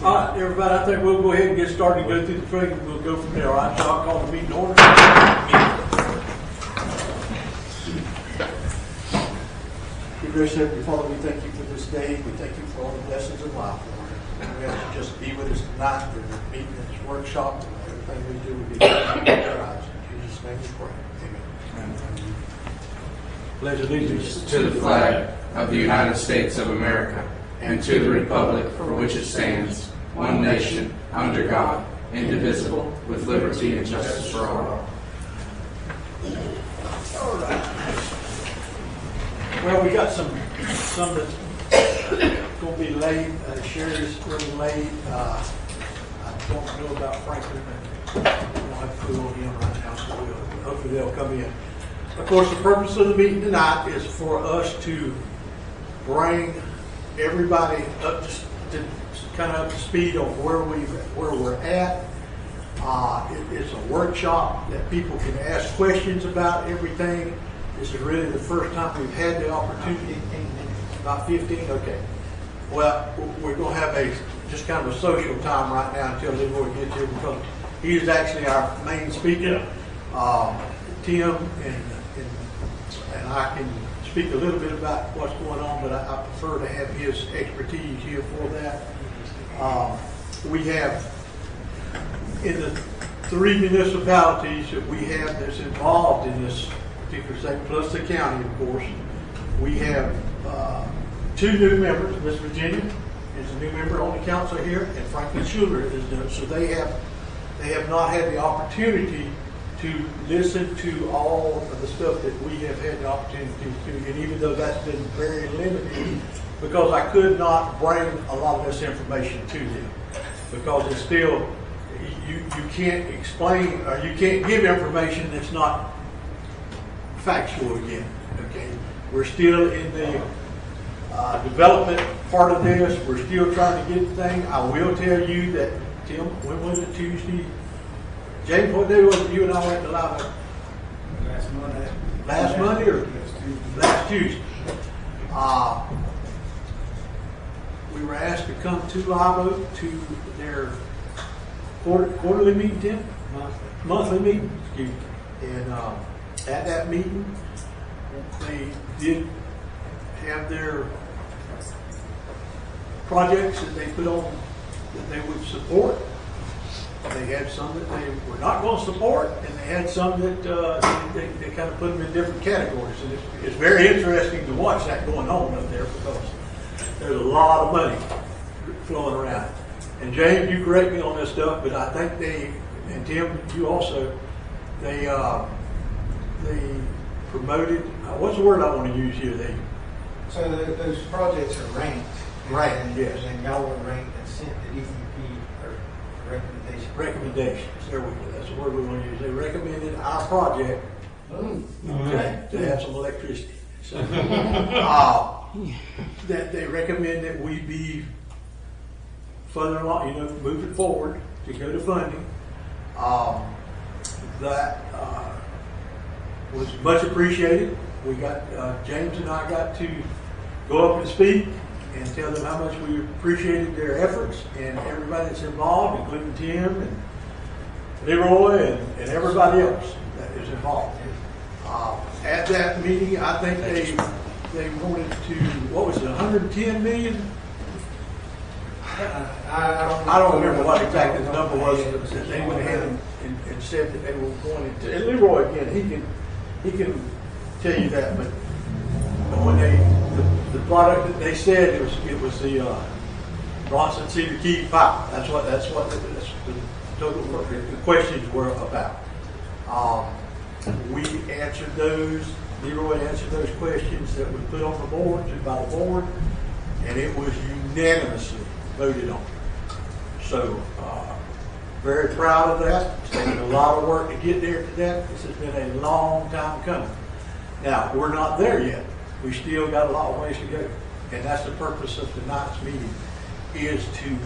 All right, everybody, I think we'll go ahead and get started and go through the thing, and we'll go from there. All right, so I'll call the meeting to order. Dear gracious Heavenly Father, we thank you for this day. We thank you for all the blessings of life, Lord. And we ask you just be with us tonight for the meeting and this workshop. Everything we do will be done in our eyes. In Jesus' name we pray. Amen. Amen. Pledge allegiance to the flag of the United States of America and to the republic for which it stands, one nation, under God, indivisible, with liberty and justice for all. All right. Well, we got some that's going to be late. Sherry's really late. I don't know about Franklin. I don't have to put on him right now, so hopefully they'll come in. Of course, the purpose of the meeting tonight is for us to bring everybody up to kind of up to speed on where we're at. It's a workshop that people can ask questions about everything. This is really the first time we've had the opportunity. About 15, okay. Well, we're going to have just kind of a social time right now until Leroy gets here, because he is actually our main speaker. Tim and I can speak a little bit about what's going on, but I prefer to have his expertise here for that. We have, in the 3 municipalities that we have that's involved in this particular state, plus the county, of course, we have 2 new members. West Virginia is a new member on the council here, and Franklin Schuler is new. So they have not had the opportunity to listen to all of the stuff that we have had the opportunity to, and even though that's been very limited, because I could not bring a lot of this information to them, because it's still, you can't explain, or you can't give information that's not factual again, okay? We're still in the development part of this. We're still trying to get the thing. I will tell you that, Tim, when was it, Tuesday? James, what day was it you and I went to live? Last Monday. Last Monday or last Tuesday? We were asked to come to Live Oak to their quarterly meeting, Tim? Monthly meeting, excuse me. And at that meeting, they did have their projects that they put on that they would support. They had some that they were not going to support, and they had some that they kind of put them in different categories. And it's very interesting to watch that going on up there, because there's a lot of money flowing around. And James, you correct me on this stuff, but I think they, and Tim, you also, they promoted, what's the word I want to use here? So those projects are ranked. Ranked, yes. And y'all were ranked and sent to DEP or recommendations. Recommendations. There we go. That's the word we want to use. They recommended our project to have some electricity. So, that they recommend that we be further along, moving forward to go to funding. That was much appreciated. We got, James and I got to go up and speak and tell them how much we appreciated their efforts, and everybody that's involved, including Tim and Leroy and everybody else that is involved. At that meeting, I think they wanted to, what was it, 110 million? I don't remember what exactly the number was that they went ahead and said that they were going into. And Leroy, again, he can tell you that, but when the product that they said it was the Bronson Cedar Key pipe. That's what the total the questions were about. We answered those. Leroy answered those questions that were put on the board by the board, and it was unanimously voted on. So very proud of that. It's taken a lot of work to get there to that. This has been a long time coming. Now, we're not there yet. We still got a lot of ways to go. And that's the purpose of tonight's meeting, is to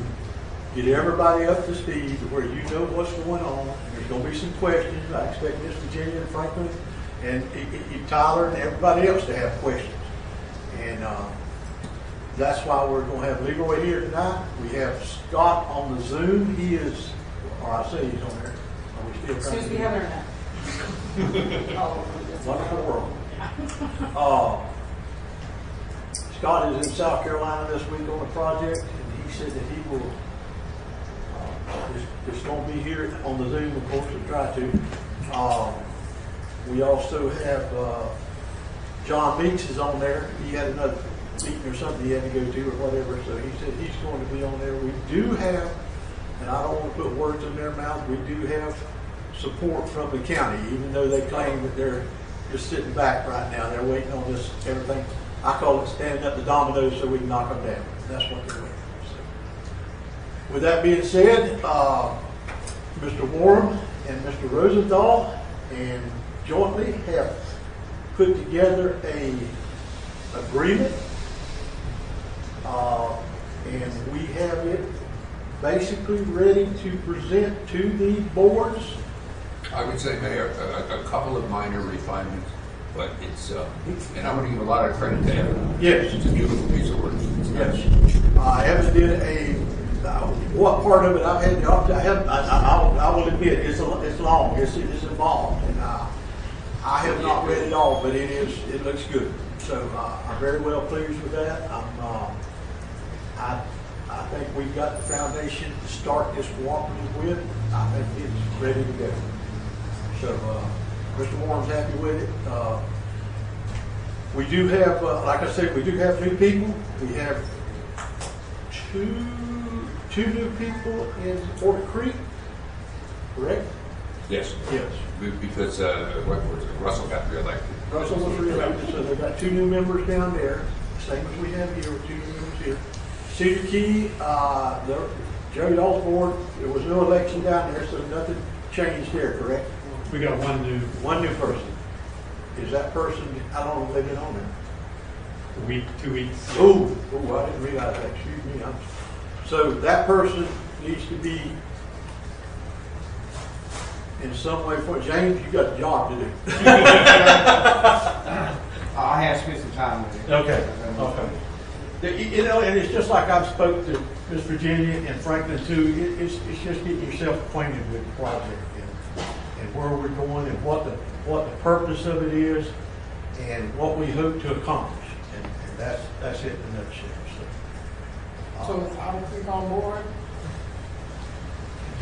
get everybody up to speed where you know what's going on. There's going to be some questions. I expect Miss Virginia and Franklin and Tyler and everybody else to have questions. And that's why we're going to have Leroy here tonight. We have Scott on the Zoom. He is, or I say he's on there. Are we still trying Excuse to me, do Heather, that? Oh, Wonderful world. Scott is in South Carolina this week on a project, and he said that he will, it's going to be here on the Zoom, of course, we'll try to. We also have John Meeks is on there. He had another meeting or something he had to go to or whatever, so he said he's going to be on there. We do have, and I don't want to put words in their mouth, we do have support from the county, even though they claim that they're just sitting back right now. They're waiting on this, everything. I call it standing up the dominoes so we can knock them down. That's what they're waiting for. So, with that being said, Mr. Warren and Mr. Rosenthal and jointly have put together a agreement, and we have it basically ready to present to the boards. I would say, Mayor, a couple of minor refinements, but it's, and I'm going to give a lot of credit to Evan. Yes. It's a beautiful piece of work. Yes. Evan did what part of it I've had the opportunity, I will admit, it's long, it's involved, and I have not read it all, but it looks good. So I'm very well pleased with that. I think we've got the foundation to start this cooperative with. I think it's ready to go. So Mr. Warren's happy with it. We do have, like I said, we do have new people. We have two new people in Fort Creek, correct? Yes. Yes. Because what was it? Russell got reelected. Russell was reelected, so they've got two new members down there, same as we have here, with two new members here. Cedar Key, Jerry Osborne, there was no election down there, so nothing changed there, correct? We got One new person. Is that person, how long have they been on there? a week, 2 weeks. Oh, I didn't realize that, excuse me. So that person needs to be in some way, James, you got a job to do. I have spent some time with it. Okay. You know, and it's just like I've spoke to Miss Virginia and Franklin too. It's just getting yourself acquainted with the project and where we're going and what the purpose of it is and what we hope to accomplish. And that's it in a nutshell. So is Otter Creek on board?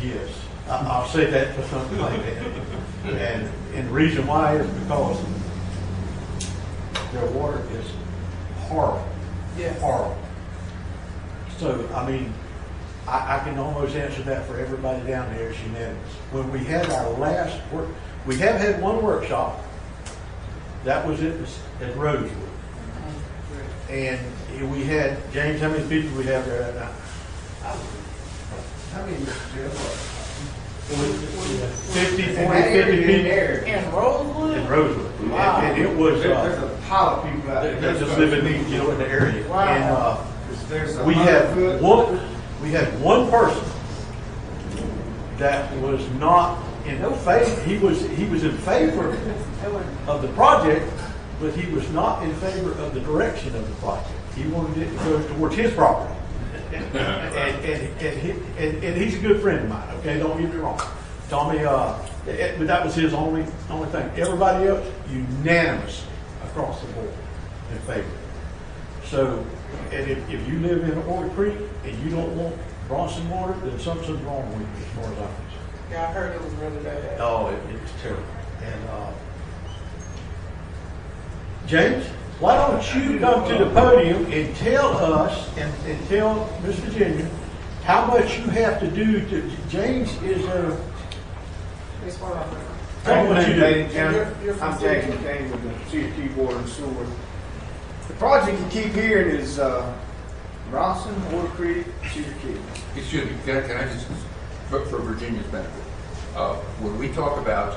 Yes, I'll say that for something like that. And the reason why is because their water is horrible. Yes. Horrible. So, I mean, I can almost answer that for everybody down there. It's unanimous. When we had our last work, we have had one workshop. That was at Rosewood. And we had, James, how many people we have there right now? How many, Mr. Jeff? 50 people. In Rosewood? In Rosewood. Wow. And it was, There's a pile of people out there. they just live in the area. Wow. And There's we had one person that was not in favor. He was in favor of the project, but he was not in favor of the direction of the project. He wanted it to go towards his property. And he's a good friend of mine, okay? Don't get me wrong. Tommy, but that was his only thing. Everybody else, unanimous across the board in favor. So, and if you live in Otter Creek and you don't want Bronson water, then something's wrong with you as far as I'm concerned. Yeah, I heard it was really bad. Oh, it's terrible. And James, why don't you come to the podium and tell us and tell Miss Virginia how much you have to do to, James is a, Wastewater operator. tell me what you do. Ladies and gentlemen, You're from I'm Jackson Kane with the Cedar Key Water and Sewer. The project you keep hearing is Bronson, Water Creek, Cedar Key. Excuse me, can I just, for Virginia's benefit, when we talk about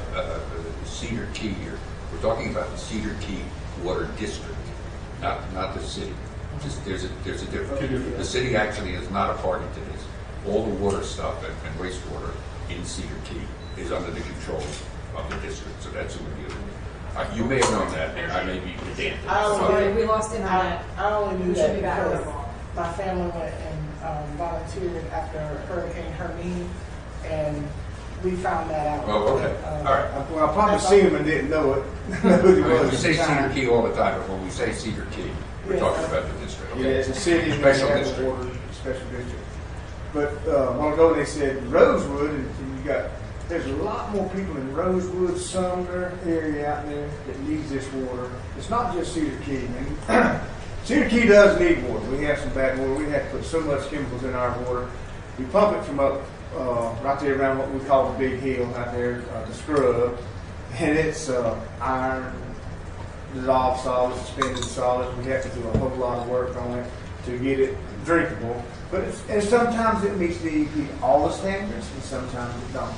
Cedar Key here, we're talking about the Cedar Key Water District, not the city. There's a difference. The city actually is not a party to this. All the water stuff and wastewater in Cedar Key is under the control of the district, so that's who we're dealing with. You may have known that, and I may be pedantic. I only- We lost him on that. I only knew We that should be back. because my family went and volunteered after Hurricane Hermine, and we found that out. Oh, okay. All right. Well, I probably seen him and didn't know it. Know who he was We at say the time. Cedar Key all the time, but when we say Cedar Key, we're Yes. talking about the district. Yeah, Okay. it's a city and Special they have a district. water special district. But a while ago they said Rosewood, and there's a lot more people in Rosewood, Sumner area out there that needs this water. It's not just Cedar Key. And Cedar Key does need water. We have some bad water. We have to put so much chemicals in our water. We pump it from up right there around what we call the Big Hill out there, the scrub, and it's iron, dissolved solids, suspended solids. We have to do a whole lot of work on it to get it drinkable. But and sometimes it meets the all the standards, and sometimes it don't.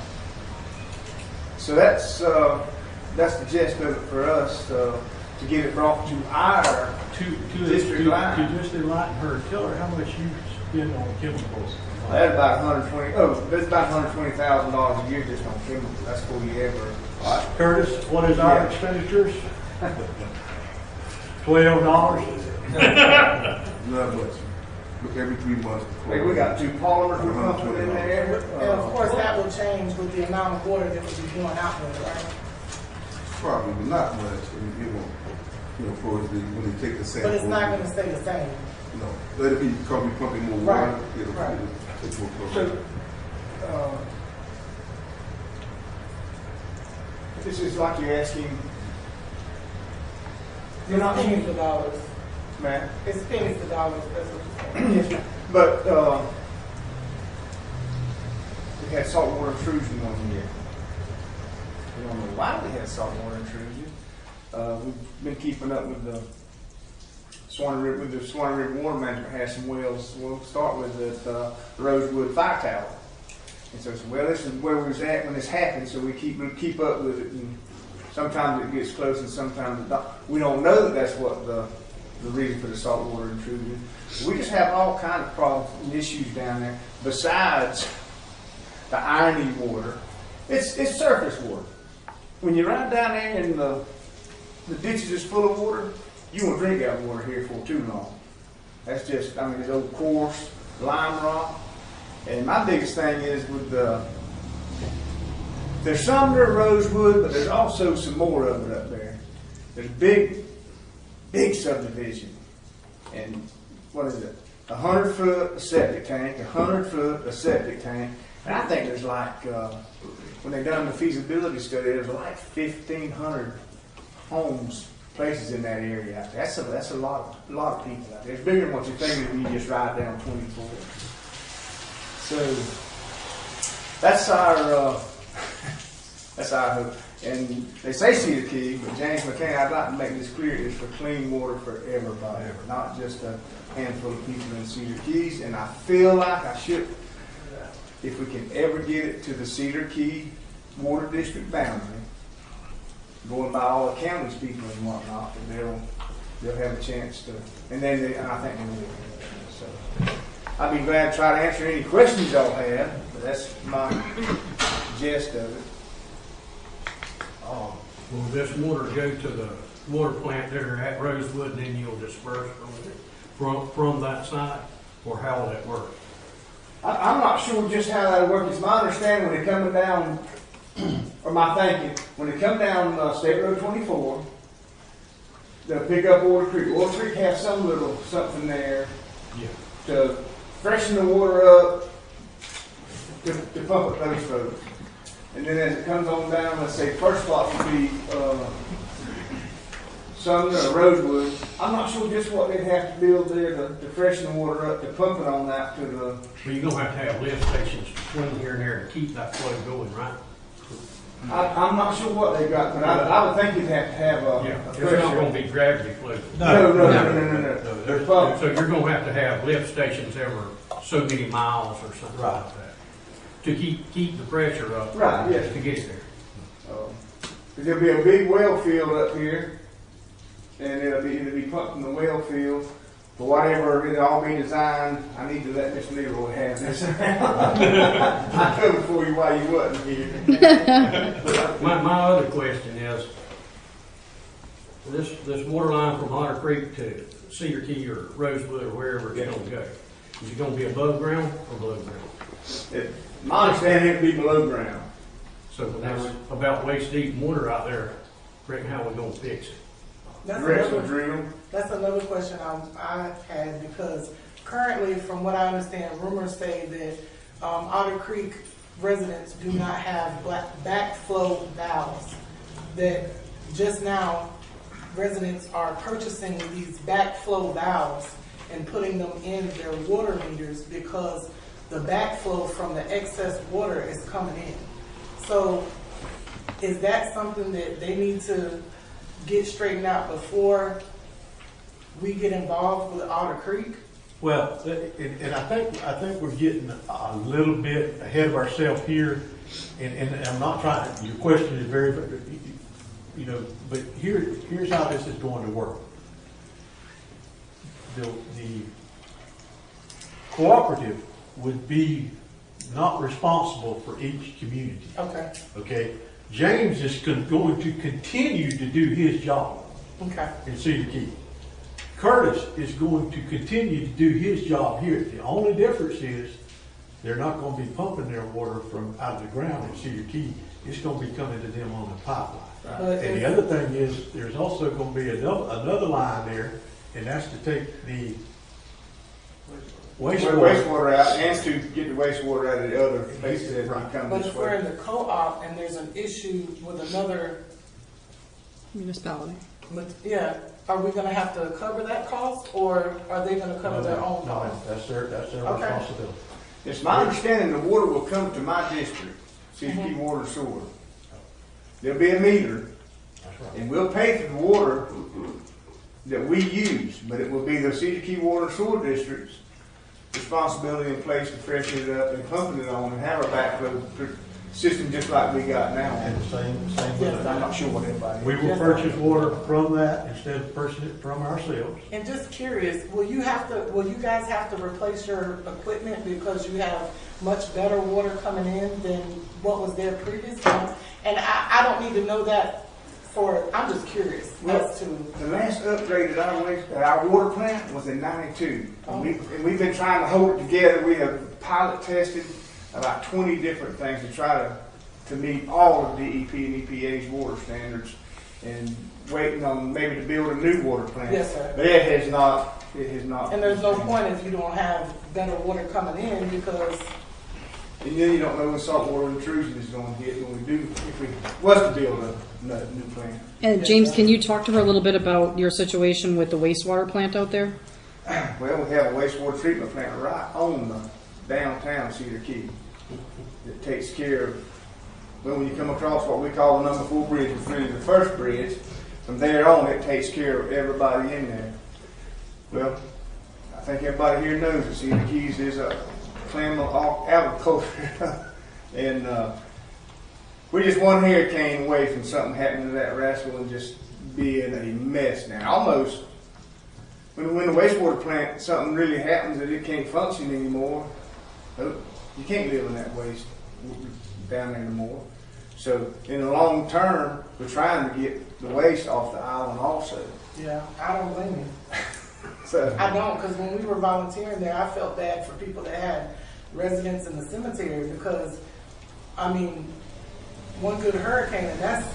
So that's the gist of it for us to get it brought to our district line. To just enlighten her, tell her how much you spend on chemicals. That's about $120,000 a year just on chemicals. That's before you ever. All right, Curtis, what is our Yeah. expenditures? $12. Not much. Look, every 3 months. Like we got 2 polymers we're pumping in there. And of course, that will change with the amount of water that will be going out with, right? Probably, but not much. I mean, it won't, for when they take the sample. But it's not going to stay the same. No, let it be because we're pumping more Right, water. It'll right. take more So, chlorine. this is like you're asking. You're It's not pennies to dollars. man. It's pennies to dollars, that's what you're saying. Yes, ma'am. But we had saltwater intrusion one year. We don't know why we had saltwater intrusion. We've been keeping up with the Swan River. With the Swan River Water Management has some wells. We'll start with the Rosewood Fire Tower. And so, well, this is where we was at when this happened. So we keep up with it. And sometimes it gets close, and sometimes it don't. We don't know that that's what the reason for the saltwater intrusion. We just have all kind of problems and issues down there. Besides the irony water, it's surface water. When you ride down there and the ditches is full of water, you won't drink that water here for too long. That's just, it's old coarse lime rock. And my biggest thing is with there's some near Rosewood, but there's also some more of it up there. There's big subdivision. And what is it? 100-foot septic tank, 100-foot a septic tank. And I think there's like, when they done the feasibility study, there's like 1,500 homes, places in that area out there. That's a lot of people out there. It's bigger than what you think if you just ride down 24. So that's our hope. And they say Cedar Key, but James McCain, I'd like to make this clear, is for clean water for everybody, not just a handful of people in Cedar Keys. And I feel like I should, if we can ever get it to the Cedar Key Water District boundary, going by all the county's people and whatnot, that they'll have a chance to, and I think they will. So I'd be glad to try to answer any questions y'all have, but that's my gist of it. Will this water go to the water plant there at Rosewood, and then you'll disperse from that site, or how will that work? I'm not sure just how that works. It's my understanding when they're coming down, or my thinking, when they come down State Road 24, they'll pick up Water Creek. Water Creek has some little something there to freshen the water up, to pump up those roads. And then as it comes on down, let's say first spot would be Sumner or Rosewood. I'm not sure just what they'd have to build there to freshen the water up, to pump it on out to the. Well, you're gonna have to have lift stations between here and there to keep that flow going, right? I'm not sure what they got, but I would think you'd have to have a It's pressure. not gonna be gravity flow. No. There's Well, so you're gonna have to have lift stations every so many miles or something like that to keep the pressure up. Right, yes. To get it there. There'll be a big well field up here, and it'll be pumped in the well field. For whatever it'll all be designed, I need to let Mr. Leroy have this. I covered for you while you wasn't here. My other question is, this water line from Otter Creek to Cedar Key or Rosewood or wherever it's gonna go? Is it gonna be above ground or below ground? My understanding, it'd be below ground. So when that's about waist deep in water out there, reckon how we gonna fix it? Directional drill. That's another question I had, because currently, from what I understand, rumors say that Otter Creek residents do not have backflow valves. That just now, residents are purchasing these backflow valves and putting them in their water meters because the backflow from the excess water is coming in. So is that something that they need to get straightened out before we get involved with Otter Creek? Well, and I think we're getting a little bit ahead of ourselves here, and I'm not trying, your question is very, you know, but here's how this is going to work. The cooperative would be not responsible for each community. Okay. Okay? James is going to continue to do his job Okay. in Cedar Key. Curtis is going to continue to do his job here. The only difference is they're not going to be pumping their water from out of the ground in Cedar Key. It's going to be coming to them on the pipeline. Right. And the other thing is, there's also going to be another line there, and that's to take the Wastewater out, and to get the wastewater out of the other places that come But this if we're way. in the co-op and there's an issue with another, Municipality. yeah, are we gonna have to cover that cost, or are they gonna cover their own No, cost? that's their Okay. responsibility. It's my understanding the water will come to my district, Cedar Key Mm-hmm. Water and Sewer. There'll be a meter, That's right. and we'll pay for the water that we use, but it will be the Cedar Key Water and Sewer District's responsibility in place to freshen it up and pump it on and have a backflow system just like we got now. And the same with Yes, I'm that. not sure what everybody. We will purchase water from that instead of purchasing it from ourselves. And just curious, will you guys have to replace your equipment because you have much better water coming in than what was there previously? And I don't need to know that I'm just curious as to. The last upgrade at our water plant was in '92. And we've been trying to hold it together. We have pilot tested about 20 different things to try to meet all of DEP and EPA's water standards, and waiting on maybe to build a new water plant. Yes, sir. But it has not. And there's no point if you don't have better water coming in, because And then you don't know when saltwater intrusion is going to hit when we do, if we was to build a new plant. And James, can you talk to her a little bit about your situation with the wastewater plant out there? Well, we have a wastewater treatment plant right on the downtown Cedar Key that takes care of, well, when you come across what we call the number 4 bridge, it's really the first bridge, from there on it takes care of everybody in there. Well, I think everybody here knows that Cedar Keys is a clam agriculture, and we're just one hurricane away from something happening to that rascal and just being a mess now. Almost, when the wastewater plant, something really happens that it can't function anymore, you can't live in that waste down there anymore. So in the long term, we're trying to get the waste off the island also. yeah, I don't blame you. So I don't, because when we were volunteering there, I felt bad for people that had residents in the cemetery, because, I mean, one good hurricane, and that's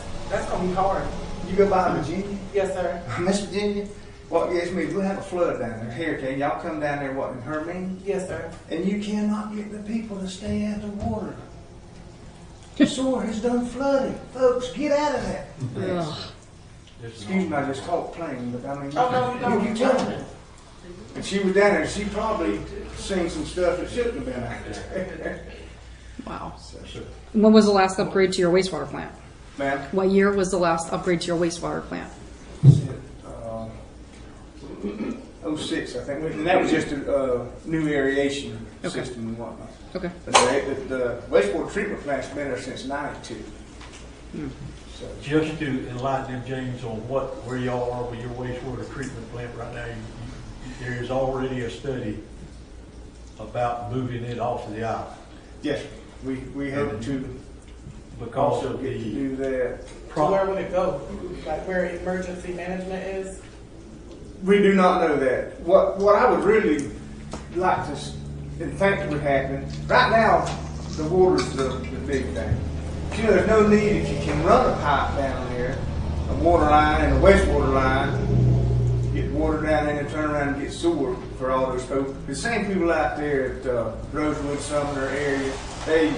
gonna be hard. you go by Virginia? Yes, sir. Miss Virginia? What gets me, we'll have a flood down there, hurricane. Y'all come down there, what, in Hermine? Yes, sir. And you cannot get the people to stay out of the water. The sewer has done flooding. Folks, get out of that. Ugh. Excuse me, I just talked plain, but I mean, Oh, no, you tell me. And she was down there, she probably seen some stuff that shouldn't have been out there. Wow. So, When was the last upgrade to your wastewater plant? ma'am? What year was the last upgrade to your wastewater plant? 06, I think, and that was just a new aeration Okay. system and whatnot. Okay. But the wastewater treatment plant's been there since '92. So, Just to enlighten them, James, on where y'all are with your wastewater treatment plant right now, there is already a study about moving it off of the island yes, we hope to because also of get to the do that. So where would it go? Like where emergency management is? We do not know that. What I would really like to and think would happen, right now, the water's the big thing. You know, there's no need if you can run a pipe down there, a water line and a wastewater line, get water down there and turn around and get sewer for all those folks. The same people out there at Rosewood, Sumner area, they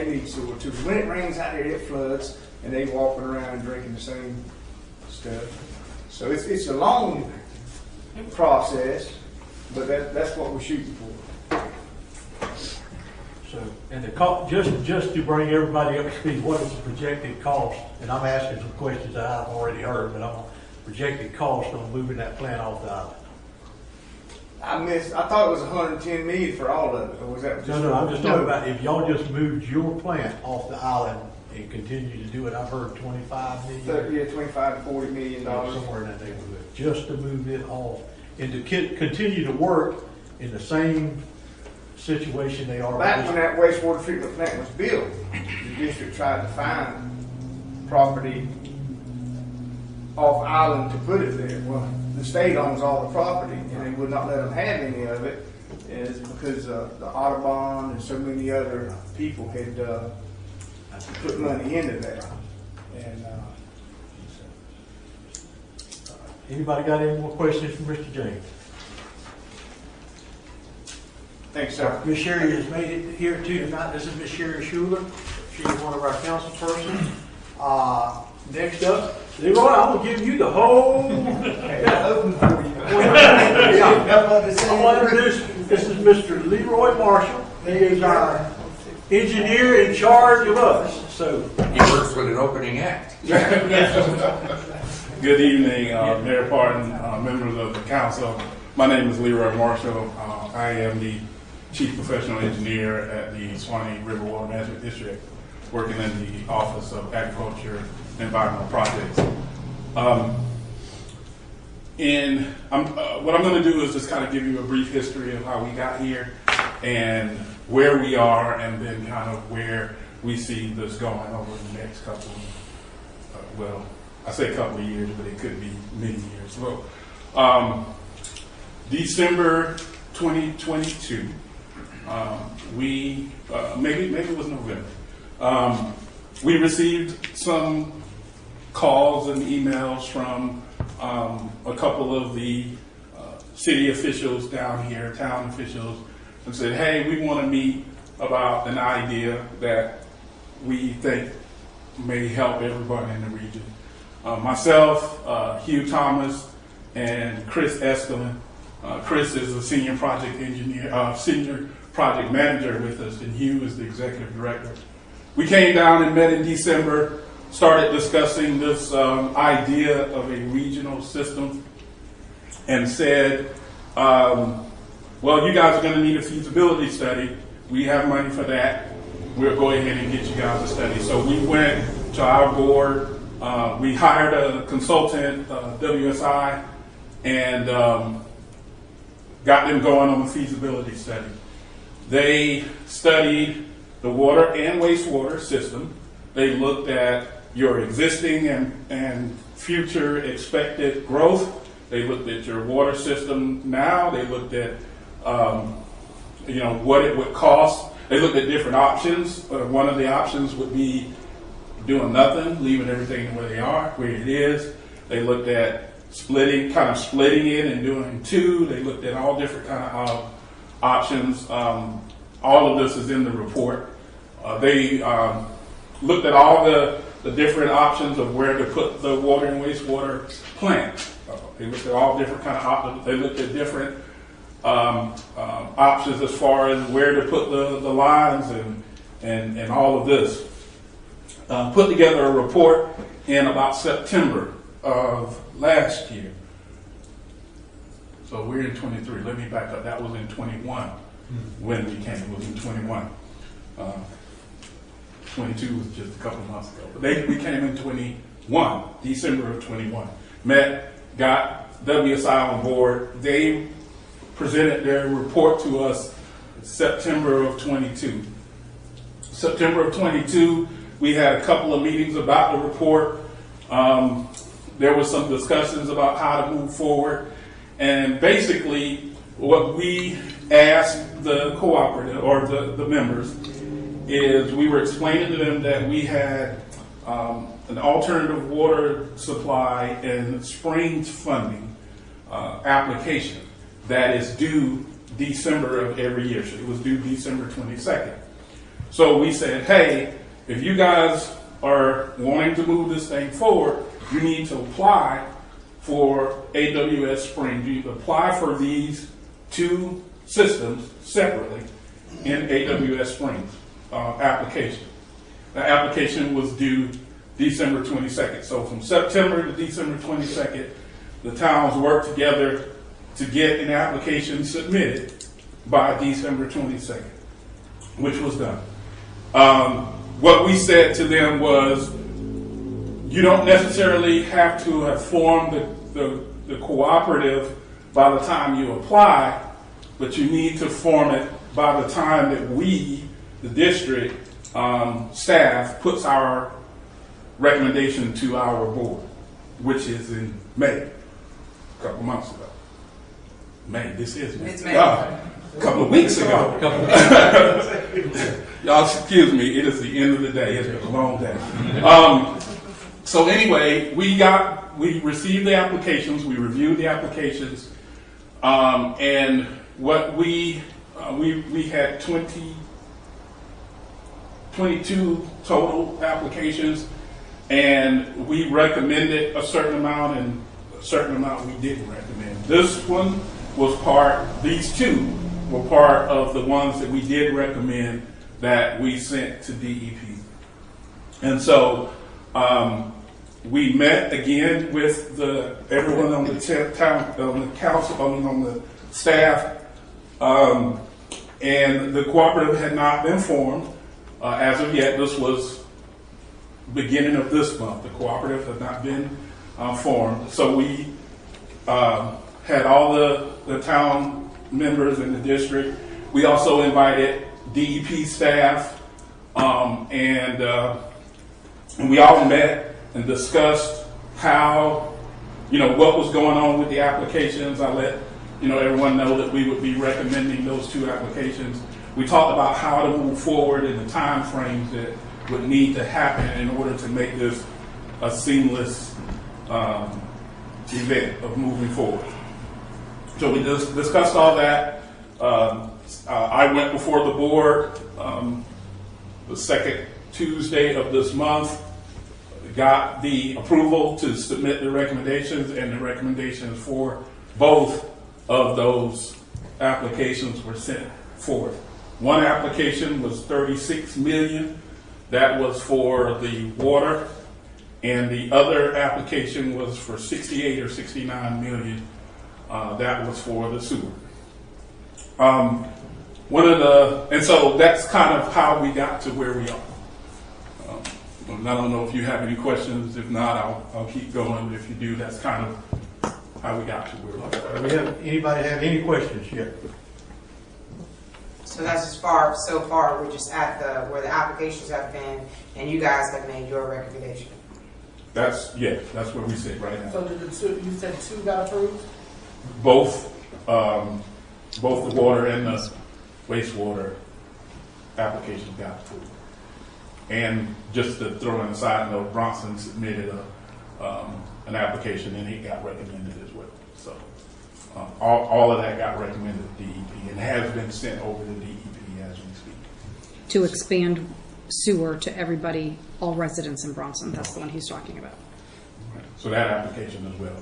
need sewer too. When it rains out there, it floods, and they walking around drinking the same stuff. So it's a long process, but that's what we're shooting for. So, and the cost, just to bring everybody up to speed, what is the projected cost? And I'm asking some questions that I've already heard, but I'm projected cost on moving that plant off the island. I thought it was 110 million for all of it, or was that just? No, I'm just talking about if y'all just moved your plant off the island and continue to do it, I've heard 25 million. Yeah, 25 to 40 million dollars. Somewhere in that neighborhood, just to move it off and to continue to work in the same situation they are. Back when that wastewater treatment plant was built, the district tried to find property off island to put it there. Well, the state owns all the property, and they would not let them have any of it, is because the Audubon and so many other people had put money into that. And Anybody got any more questions for Mr. James? thanks, sir. Ms. Sherry has made it here too tonight. This is Ms. Sherry Schuler. She's one of our council persons. Next up, Leroy, I'm gonna give you the whole. Open for you. I want to introduce, this is Mr. Leroy Marshall. He is our engineer in charge of us. So He works with an opening act. Good evening, Mayor Parton, members of the council. My name is Leroy Marshall. I am the Chief Professional Engineer at the Suwannee River Water Management District, working in the Office of Agriculture and Environmental Projects. What I'm going to do is just kind of give you a brief history of how we got here and where we are, and then kind of where we see this going over the next couple of, I say couple of years, but it could be many years. Well, December 2022, maybe it was November, we received some calls and emails from a couple of the city officials down here, town officials, and said, hey, we want to meet about an idea that we think may help everybody in the region. Myself, Hugh Thomas, and Chris Eskelin. Chris is a senior project engineer, senior project manager with us, and Hugh is the executive director. We came down and met in December, started discussing this idea of a regional system, and said, well, you guys are going to need a feasibility study. We have money for that. We'll go ahead and get you guys a study. So we went to our board. We hired a consultant, WSI, and got them going on the feasibility study. They studied the water and wastewater system. They looked at your existing and future expected growth. They looked at your water system now. They looked at what it would cost. They looked at different options. One of the options would be doing nothing, leaving everything where it is. They looked at splitting it and doing two. They looked at all different kind of options. All of this is in the report. They looked at all the different options of where to put the water and wastewater plant. They looked at all different kind of options. They looked at different options as far as where to put the lines and all of this. Put together a report in about September of last year. So we're in 23. Let me back up. That was in 21 when we came. It was in 21. 22 was just a couple months ago. But we came in 21, December of 21. Met, got WSI on board. They presented their report to us September of 22. September of 22, we had a couple of meetings about the report. there was some discussions about how to move forward. And basically, what we asked the cooperative or the members is we were explaining to them that we had an alternative water supply and springs funding application that is due December of every year. So it was due December 22nd. So we said, hey, if you guys are wanting to move this thing forward, you need to apply for AWS Springs. You need to apply for these two systems separately in AWS Springs application. The application was due December 22nd. So from September to December 22nd, the towns worked together to get an application submitted by December 22nd, which was done. What we said to them was, you don't necessarily have to have formed the cooperative by the time you apply, but you need to form it by the time that we, the district staff, puts our recommendation to our board, which is in May, a couple months ago. May, this is May. It's May. A couple of weeks ago. Y'all excuse me, it is the end of the day. It's been a long day. So anyway, we received the applications, we reviewed the applications, and what we had 22 total applications, and we recommended a certain amount, and a certain amount we didn't recommend. This one was these two were part of the ones that we did recommend that we sent to DEP. And so we met again with everyone on the council, on the staff, and the cooperative had not been formed as of yet. This was beginning of this month. The cooperative had not been formed. So we had all the town members in the district. We also invited DEP staff, and we all met and discussed how, what was going on with the applications. I let, everyone know that we would be recommending those two applications. We talked about how to move forward and the time frames that would need to happen in order to make this a seamless event of moving forward. So we just discussed all that. I went before the board the second Tuesday of this month, got the approval to submit the recommendations, and the recommendations for both of those applications were sent forth. One application was $36 million. That was for the water, and the other application was for 68 or 69 million. That was for the sewer. And so that's kind of how we got to where we are. I don't know if you have any questions. If not, I'll keep going. If you do, that's kind of how we got to where we are. Anybody have any questions yet? So that's so far we're just at where the applications have been, and you guys have made your recommendation. That's where we sit right now. So you said two got approved? Both the water and the wastewater applications got approved. And just to throw in a side note, Bronson submitted an application and it got recommended as well. So all of that got recommended to DEP and has been sent over to DEP as we speak. To expand sewer to everybody, all residents in Bronson. That's the one he's talking about. Right. So that application as well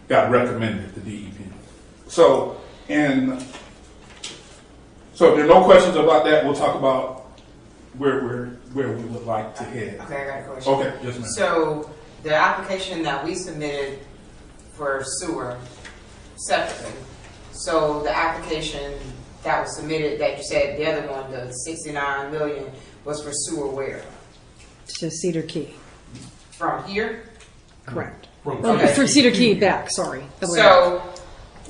got recommended to DEP. So if there are no questions about that, we'll talk about where we would like to head. Okay, I got a question. Okay, yes, ma'am. So the application that we submitted for sewer separately, so the application that was submitted that you said the other one, the 69 million, was for sewer where? To Cedar Key. From here? Correct. Okay. For Cedar Key back, sorry. So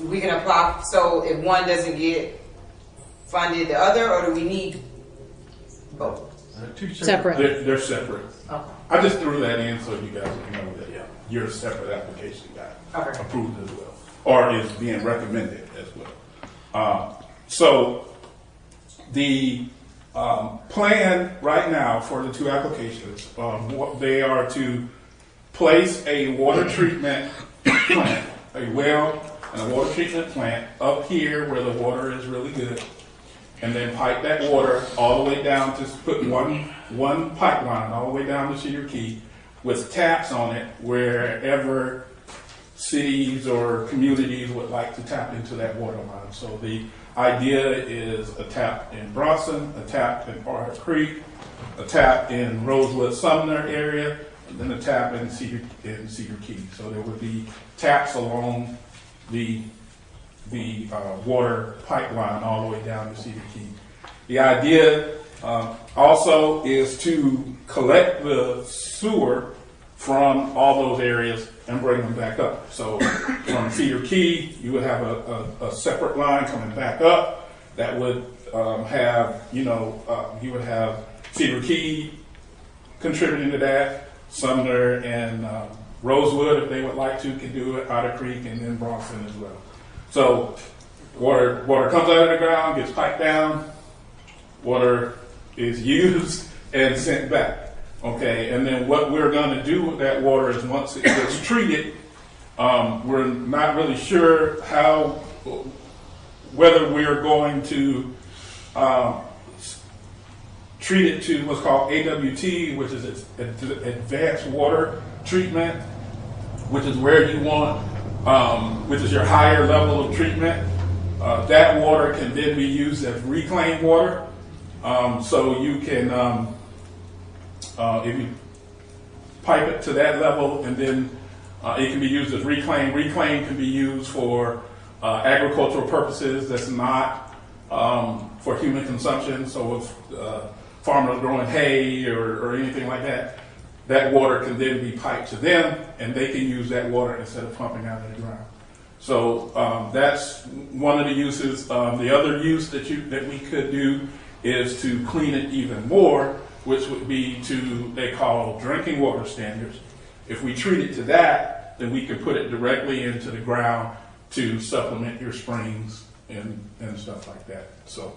we can apply, so if one doesn't get funded, the other, or do we need both? Two Separate. They're separate. Okay. I just threw that in so you guys know that Yeah. your separate application got Okay. approved as well, or is being recommended as well. So the plan right now for the two applications, what they are to place a water treatment plant, a well and a water treatment plant up here where the water is really good, and then pipe that water all the way down to put one pipeline all the way down to Cedar Key with taps on it wherever cities or communities would like to tap into that water line. So the idea is a tap in Bronson, a tap in Otter Creek, a tap in Rosewood Sumner area, and then a tap in Cedar Key. So there would be taps along the water pipeline all the way down to Cedar Key. The idea also is to collect the sewer from all those areas and bring them back up. So from Cedar Key, you would have a separate line coming back up that would have, you would have Cedar Key contributing to that, Sumner and Rosewood, if they would like to, can do it, Otter Creek, and then Bronson as well. So water comes out of the ground, gets piped down, water is used and sent back. Okay, and then what we're going to do with that water is once it gets treated, we're not really sure whether we're going to treat it to what's called AWT, which is advanced water treatment, which is where you want, which is your higher level of treatment. That water can then be used as reclaimed water. So you can, if you pipe it to that level, and then it can be used as reclaim. Reclaim can be used for agricultural purposes. That's not for human consumption. So if farmers growing hay or anything like that, that water can then be piped to them, and they can use that water instead of pumping out of the ground. So that's one of the uses. The other use that we could do is to clean it even more, which would be to, they call drinking water standards. If we treat it to that, then we can put it directly into the ground to supplement your springs and stuff like that. So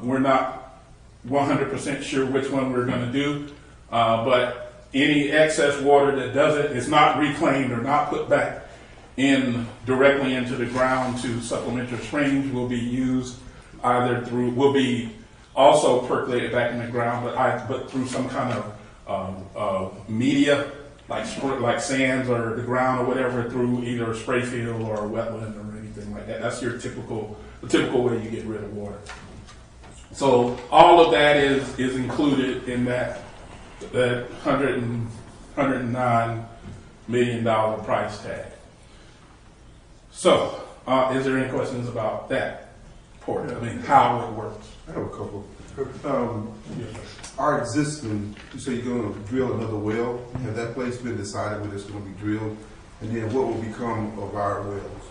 we're not 100% sure which one we're going to do, but any excess water that is not reclaimed or not put back in directly into the ground to supplement your springs will be used will be also percolated back in the ground, but through some kind of media, like sands or the ground or whatever, through either a spray field or a wetland or anything like that. That's the typical way you get rid of water. So all of that is included in that $109 million price tag. So, is there any questions about that part? I mean, how it works? I have a couple. Our existing, so you're going to drill another well. Has that place been decided where it's going to be drilled? And then what will become of our wells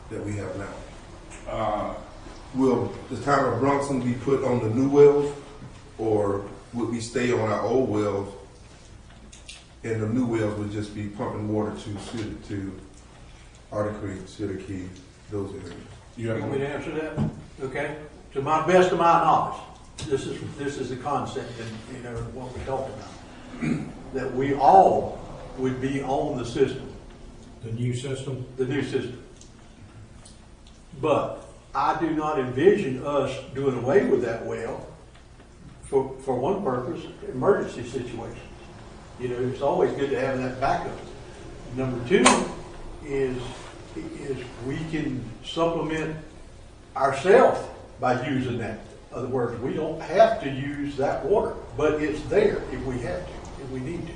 that we have now? Will the town of Bronson be put on the new wells, or would we stay on our old wells, and the new wells would just be pumping water to Otter Creek, Cedar Key, those areas? You want me to answer that? Okay. To my best of my knowledge, this is the concept, and what we talked about, that we all would be on the system. The new system? The new system. But I do not envision us doing away with that well for one purpose, emergency situations. It's always good to have that backup. Number two is we can supplement ourselves by using that. In other words, we don't have to use that water, but it's there if we have to, if we need to.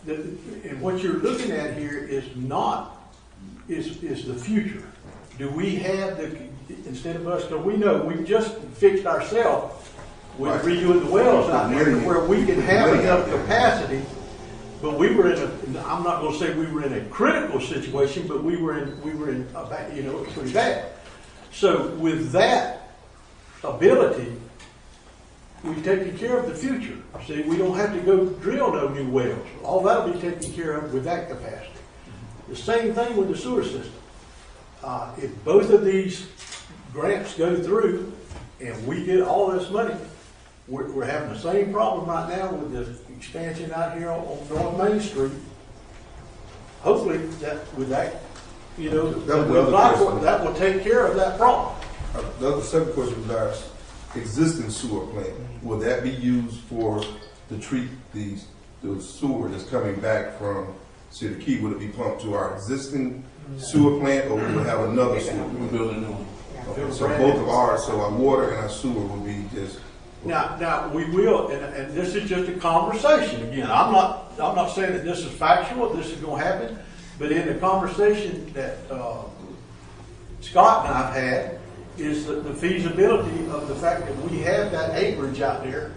And what you're looking at here is the future. Do we have instead of us, because we know we've just fixed ourselves with redoing the wells out there where we can have enough capacity, but we were I'm not going to say we were in a critical situation, but we were in pretty bad. So with that ability, we've taken care of the future. See, we don't have to go drill no new wells. All that'll be taken care of with that capacity. The same thing with the sewer system. If both of these grants go through and we get all this money, we're having the same problem right now with the expansion out here on North Main Street. Hopefully that with that, you know, that will take care of that problem. The other second question was our existing sewer plant. Will that be used to treat the sewer that's coming back from Cedar Key? Will it be pumped to our existing sewer plant, or will we have another sewer plant? We're building a new one. Okay, so both of ours, so our water and our sewer will be just. Now we will, and this is just a conversation. Again, I'm not saying that this is factual, this is going to happen, but in the conversation that Scott and I've had, is the feasibility of the fact that we have that acreage out there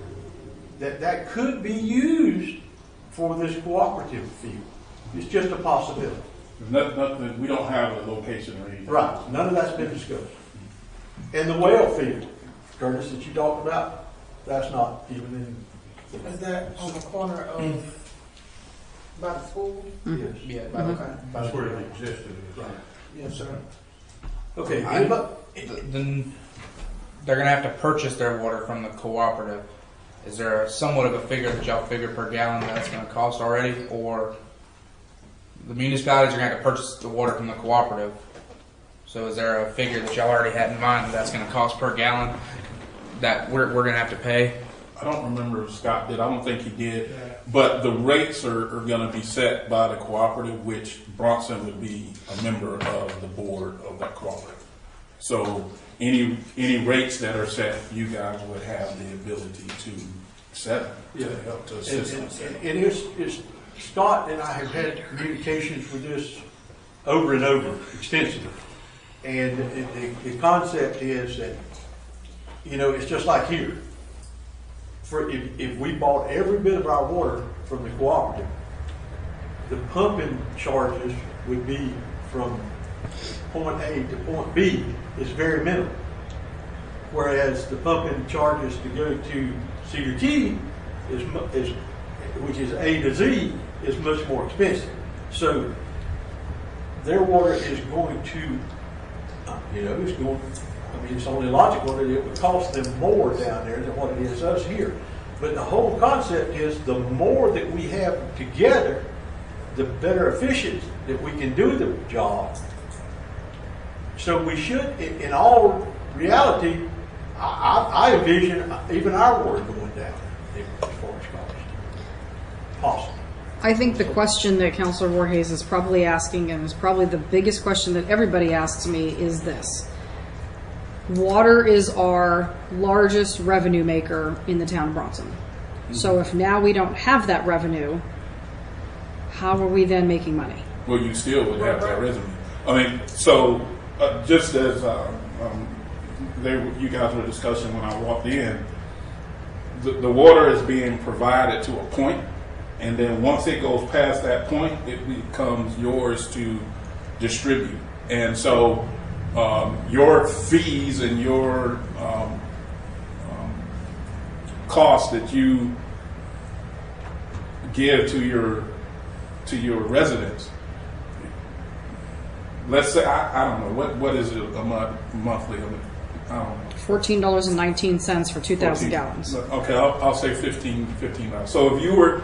that could be used for this cooperative field. It's just a possibility. Nothing, we don't have a location or anything. Right. None of that's been discussed. And the well field, Curtis, that you talked about, that's not even in. Is that on the corner of by the school? Yes. Yeah, Okay. That's where it existed. Right. Yes, sir. Okay. Then they're going to have to purchase their water from the cooperative. Is there somewhat of a figure that y'all figure per gallon that's going to cost already, or the municipalities are going to have to purchase the water from the cooperative? So is there a figure that y'all already had in mind that's going to cost per gallon that we're going to have to pay? I don't remember if Scott did. I don't think he did. But the rates are going to be set by the cooperative, which Bronson would be a member of the board of that cooperative. So any rates that are set, you guys would have the ability to set to help to assist us. And it's Scott and I have had communications with this over and over extensively. And the concept is that, you know, it's just like here. If we bought every bit of our water from the cooperative, the pumping charges would be from point A to point B is very minimal. Whereas the pumping charges to go to Cedar Key which is A to Z, is much more expensive. So their water is going to, it's only logical that it would cost them more down there than what it is us here. But the whole concept is the more that we have together, the better efficient that we can do the job. So we should, in all reality, I envision even our water going down as far as cost. Possible. I think the question that Councilor Voorhees is probably asking, and is probably the biggest question that everybody asks me, is this. Water is our largest revenue maker in the town of Bronson. Mm-hmm. So if now we don't have that revenue, how are we then making money? Well, you still would have that revenue. I mean, so just as you guys were discussing when I walked in, the water is being provided to a point, and then once it goes past that point, it becomes yours to distribute. And so your fees and your costs that you give to your residents. Let's say I don't know what is it a monthly. I don't know. $14.19 for 2,000 gallons. Okay, I'll say $15. So if you were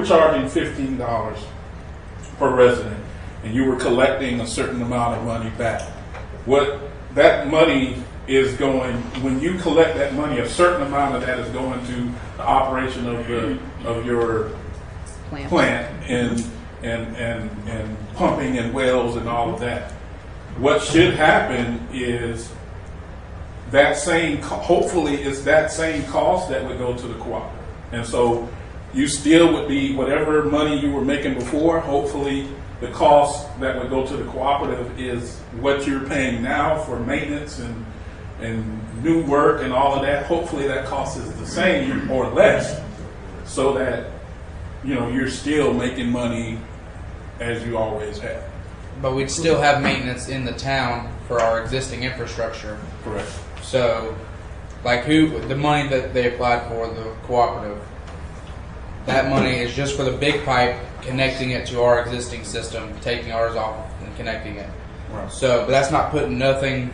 charging $15 per resident, and you were collecting a certain amount of money back, what that money is going, when you collect that money, a certain amount of that is going to the operation of your plant and pumping and wells and all of that. What should happen is that same, hopefully it's that same cost that would go to the cooperative. And so you still would be, whatever money you were making before, hopefully the cost that would go to the cooperative is what you're paying now for maintenance and new work and all of that. Hopefully that cost is the same or less, so that you're still making money as you always have. But we'd still have maintenance in the town for our existing infrastructure. Correct. So Like the money that they applied for, the cooperative, that money is just for the big pipe, connecting it to our existing system, taking ours off and connecting it. Right. So, but that's not putting nothing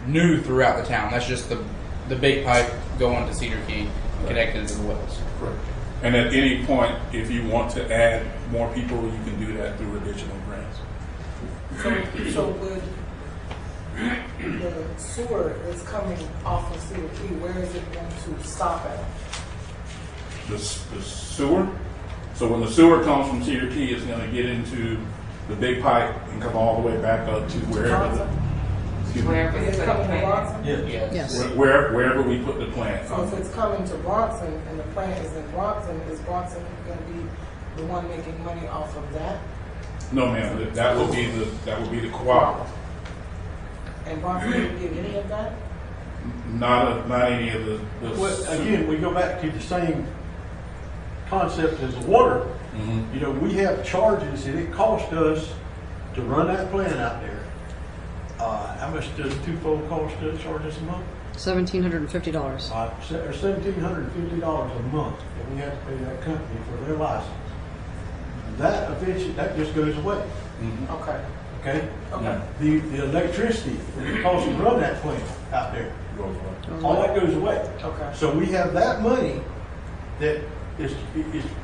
new throughout the town. That's just the big pipe going to Cedar Key and connected to the wells. Correct. And at any point, if you want to add more people, you can do that through additional grants. So would the sewer that's coming off of Cedar Key, where is it going to stop at? The sewer. So when the sewer comes from Cedar Key, it's going to get into the big pipe and come all the way back up to wherever the, excuse me, Wherever Is it's it coming to Bronson? Yes. wherever we put the plant. So if it's coming to Bronson and the plant is in Bronson, is Bronson going to be the one making money off of that? No, ma'am. That would be the cooperative. And Bronson didn't get any of that? Not any of the Well, again, we go back to the same concept as the water. Mhm. You know, we have charges that it cost us to run that plant out there. How much does twofold cost us, charge us a month? $1,750. Or $1,750 a month that we have to pay that company for their license. That eventually, that just goes away, Mhm. Okay, okay? okay. The electricity that it costs to run that plant out there, Goes away. all that goes away. Okay. So we have that money that is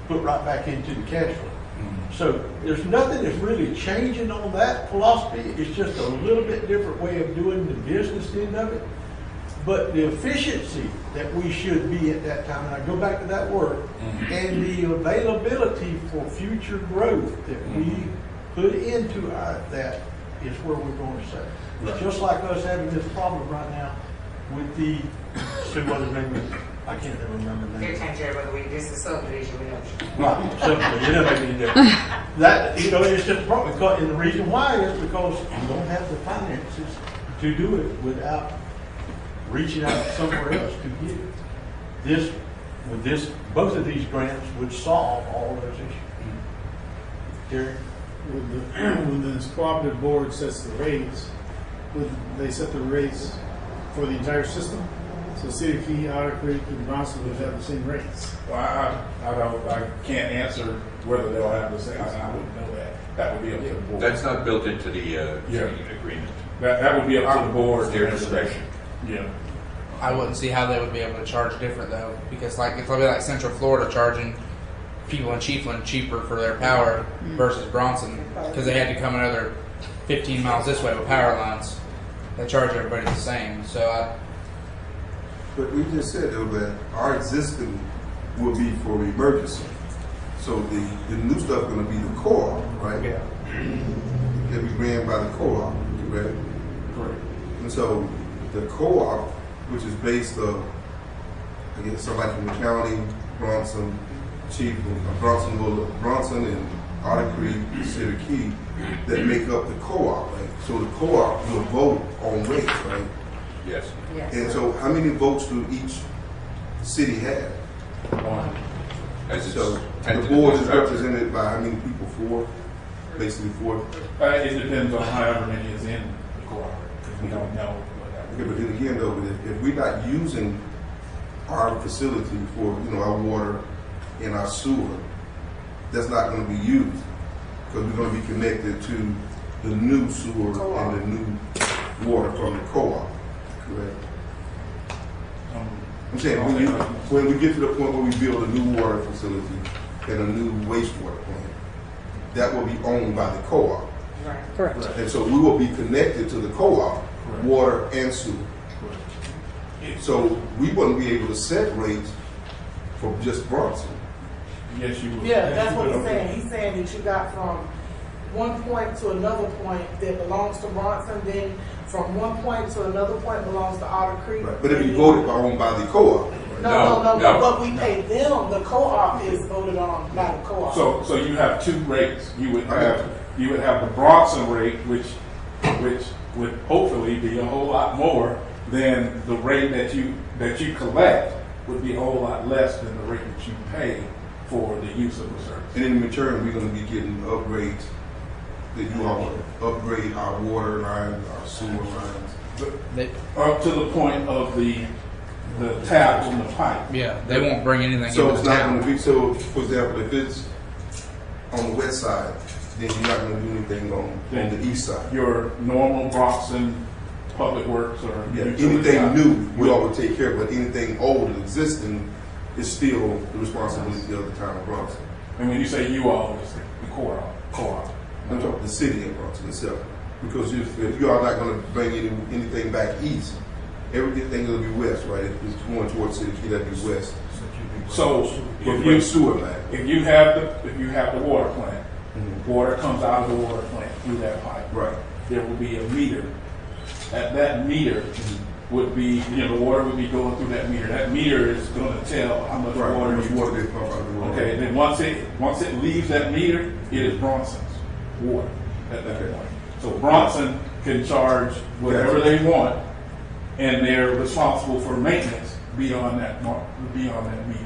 put right back into the cash flow. Mhm. So there's nothing that's really changing on that philosophy. It's just a little bit different way of doing the business end of it. But the efficiency that we should be at that time, and I go back to that word, and the availability for future growth that we put into that is where we're going to say. It's just like us having this problem right now with the, so what his name is, I can't remember the They're name. changing every other week. This is subdivision, we know. Right, simply, it doesn't make any difference. That, you know, it's just a problem, and the reason why is because you don't have the finances to do it without reaching out somewhere else to get it. Both of these grants would solve all those issues. Terry? When this cooperative board sets the rates, would they set the rates for the entire system? So Cedar Key, Otter Creek, and Bronson would have the same rates. Well, I can't answer whether they'll have the same. I wouldn't know that. That would be up to the board. That's not built into the agreement. That would be up to the board. Their discretion. Yeah. I wouldn't see how they would be able to charge different though, because like it's probably like Central Florida charging people in Chiefland cheaper for their power versus Bronson, because they had to come another 15 miles this way with power lines. They charge everybody the same. So But we just said though that our existing will be for emergency. So the new stuff going to be the co-op, right? Yeah. It'll be ran by the co-op, correct? Correct. And so the co-op, which is based of, I guess, somebody from the county, Bronson, Bronson and Otter Creek, Cedar Key, that make up the co-op, right? So the co-op will vote on rates, right? Yes. Yes. And so how many votes do each city have? One. As it's So the tentatively board is structured. represented by how many people? Four? Basically four? It depends on however many is in the cooperative, because we don't know what Okay, but happens. then again though, if we're not using our facility for, our water and our sewer, that's not gonna be used. Because we're gonna be connected to the new sewer and the new water from the co-op, correct? I'm saying, when we get to the point where we build a new water facility and a new wastewater plant, that will be owned by the co-op. Right. Correct. And so we will be connected to the co-op, Correct. water and sewer. So we wouldn't be able to set rates for just Bronson. Yes, you would. Yeah, that's what he's Okay. saying. He's saying that you got from one point to another point that belongs to Bronson, then from one point to another point belongs to Otter Creek. Right. But if you voted on by the co-op, No, No. but we pay them, the co-op is voted on by the co-op. So you have two rates. You would have the Bronson rate, which would hopefully be a whole lot more than the rate that you collect would be a whole lot less than the rate that you pay for the use of the service. and in return, we're gonna be getting upgrades that you all upgrade our water lines, our sewer lines. they, Up to the point of the the tap on the pipe. Yeah, they won't bring anything So into it's not town. going to be, so for example, if it's on the west side, then you're not going to do anything on the east side. Your normal Bronson Public Works or Yeah, utility anything guy new, we all would take care of, but anything old and existing is still the responsibility of the town of Bronson. And when you say you all, it's the co-op. I'm talking the city of Bronson itself. Because if you are not going to bring anything back east, everything will be west, right? If it's going towards City Key, that'd be west. So If you sewer line. if you have the water plant, water comes out of the water plant through that pipe. Right. There will be a meter. That meter would be, the water would be going through that meter. That meter is going to tell how much Right. water Water, you water they pump out of the water. Okay, then once it leaves that meter, it is Bronson's water at that point. So Bronson can charge whatever they want, and they're responsible for maintenance beyond that meter.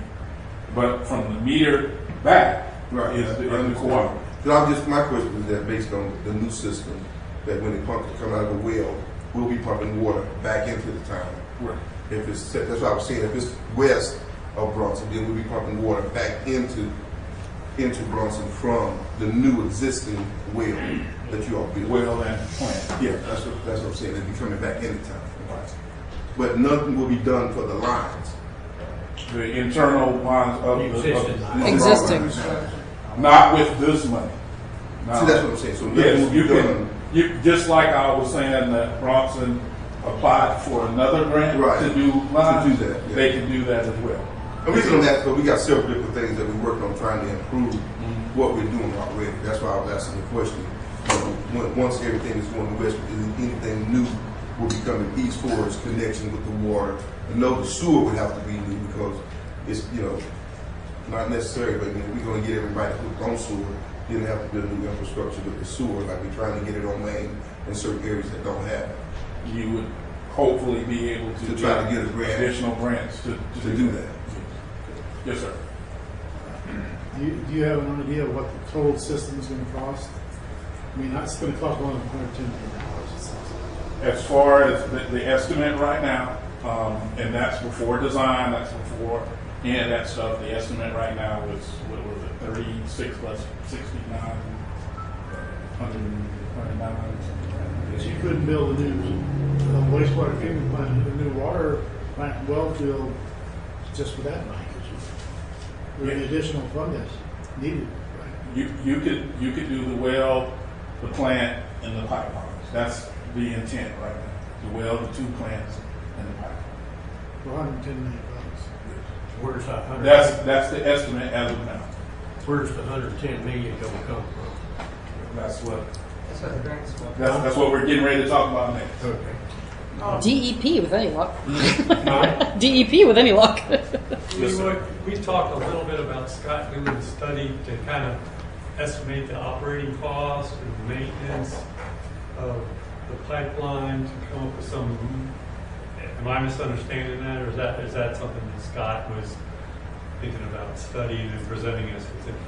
But from the meter back Right. is the cooperative. My question is that based on the new system, that when it pumps to come out of the well, we'll be pumping water back into the town. Right. If it's, that's what I was saying, if it's west of Bronson, then we'll be pumping water back into Bronson from the new existing well that you all built. Well and plant. Yeah, that's what I'm saying, it'll be coming back into town. But nothing will be done for the lines. The internal lines of the Existing. not with this money. No. See, that's what I'm saying, so nothing Yes, will be you done. can. Just like I was saying that Bronson applied for another grant Right. to do lines, To do that, yeah. they can do that as well. The reason I'm asking, because we got several different things that we're working on trying to improve what we're doing already. That's why I was asking the question. Once everything is going west, is anything new will be coming east for its connection with the water. I know the sewer would have to be new because it's, not necessary, but we're going to get everybody hooked on sewer. You don't have to build new infrastructure with the sewer, like we're trying to get it on Main in certain areas that don't have it. You would hopefully be able to try to get a grant. additional grants to do that. Yes, sir. Do you have an idea of what the total system is going to cost? I mean, that's going to cost more than $110 million. It sounds like. As far as the estimate right now, and that's before design, that's before any of that stuff. The estimate right now was, what was it, 36 plus 69, 109. But you couldn't build a new wastewater treatment plant, a new water plant in Wellfield just with that money. Could you? Or the additional fund that's needed, right? You could do the well, the plant, and the pipelines. That's the intent right now. The well, the two plants, and the pipeline. For $110 million. Where's that 100? That's the estimate as of now. Where's the 110 million going to come from? That's what the grants for. that's what we're getting ready to talk about next. Okay. DEP with any luck. DEP with any luck. We talked a little bit about Scott doing a study to kind of estimate the operating cost and maintenance of the pipeline to come up with some. Am I misunderstanding that, or is that something that Scott was thinking about studying and presenting us with information?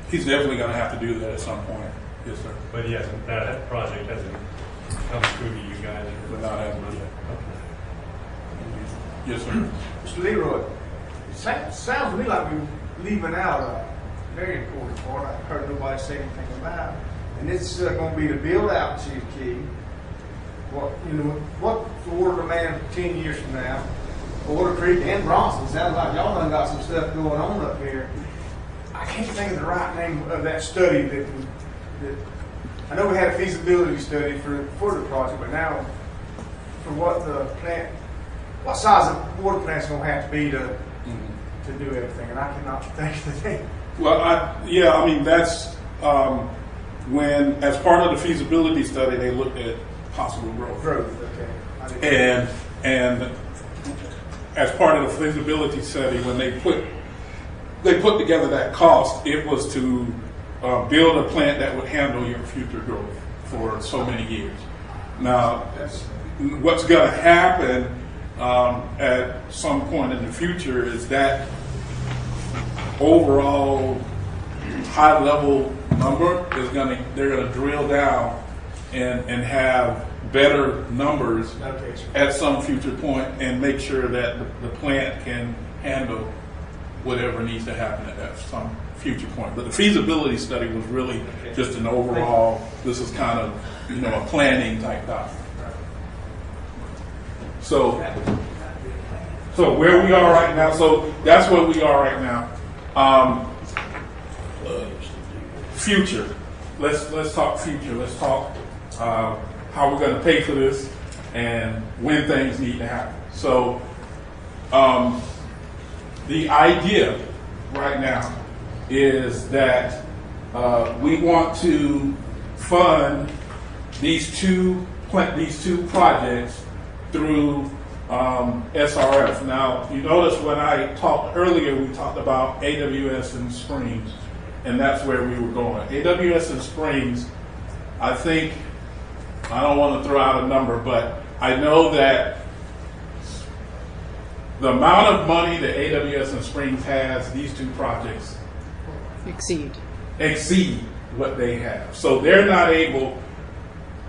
He's definitely going to have to do that at some point. Yes, sir. But he hasn't. That project hasn't come through to you guys. But not as much. Okay. Yes, sir. Mr. Leroy, it sounds to me like we're leaving out a very important part I heard nobody say anything about. And it's going to be the build out Chief Key. What the water demand 10 years from now, Water Creek and Bronson, sounds like y'all done got some stuff going on up here. I can't think of the right name of that study that I know we had a feasibility study for the project, but now for what size of water plant's gonna have to be to do everything, and I cannot think of the name. Well, I mean that's when, as part of the feasibility study, they looked at possible growth. Okay. And as part of the feasibility study, when they put together that cost, it was to build a plant that would handle your future growth for so many years. Now, what's going to happen at some point in the future is that overall high level number is they're going to drill down and have better numbers Okay, sir. at some future point and make sure that the plant can handle whatever needs to happen at some future point. But the feasibility study was really just an overall, this is kind of, a planning type document. So where we are right now, so that's where we are right now. Future. Let's talk future. Let's talk how we're going to pay for this and when things need to happen. So the idea right now is that we want to fund these two projects through SRF. Now, you notice when I talked earlier, we talked about AWS and Springs, and that's where we were going. AWS and Springs, I think, I don't want to throw out a number, but I know that the amount of money that AWS and Springs has, these two projects exceed what they have. So they're not able,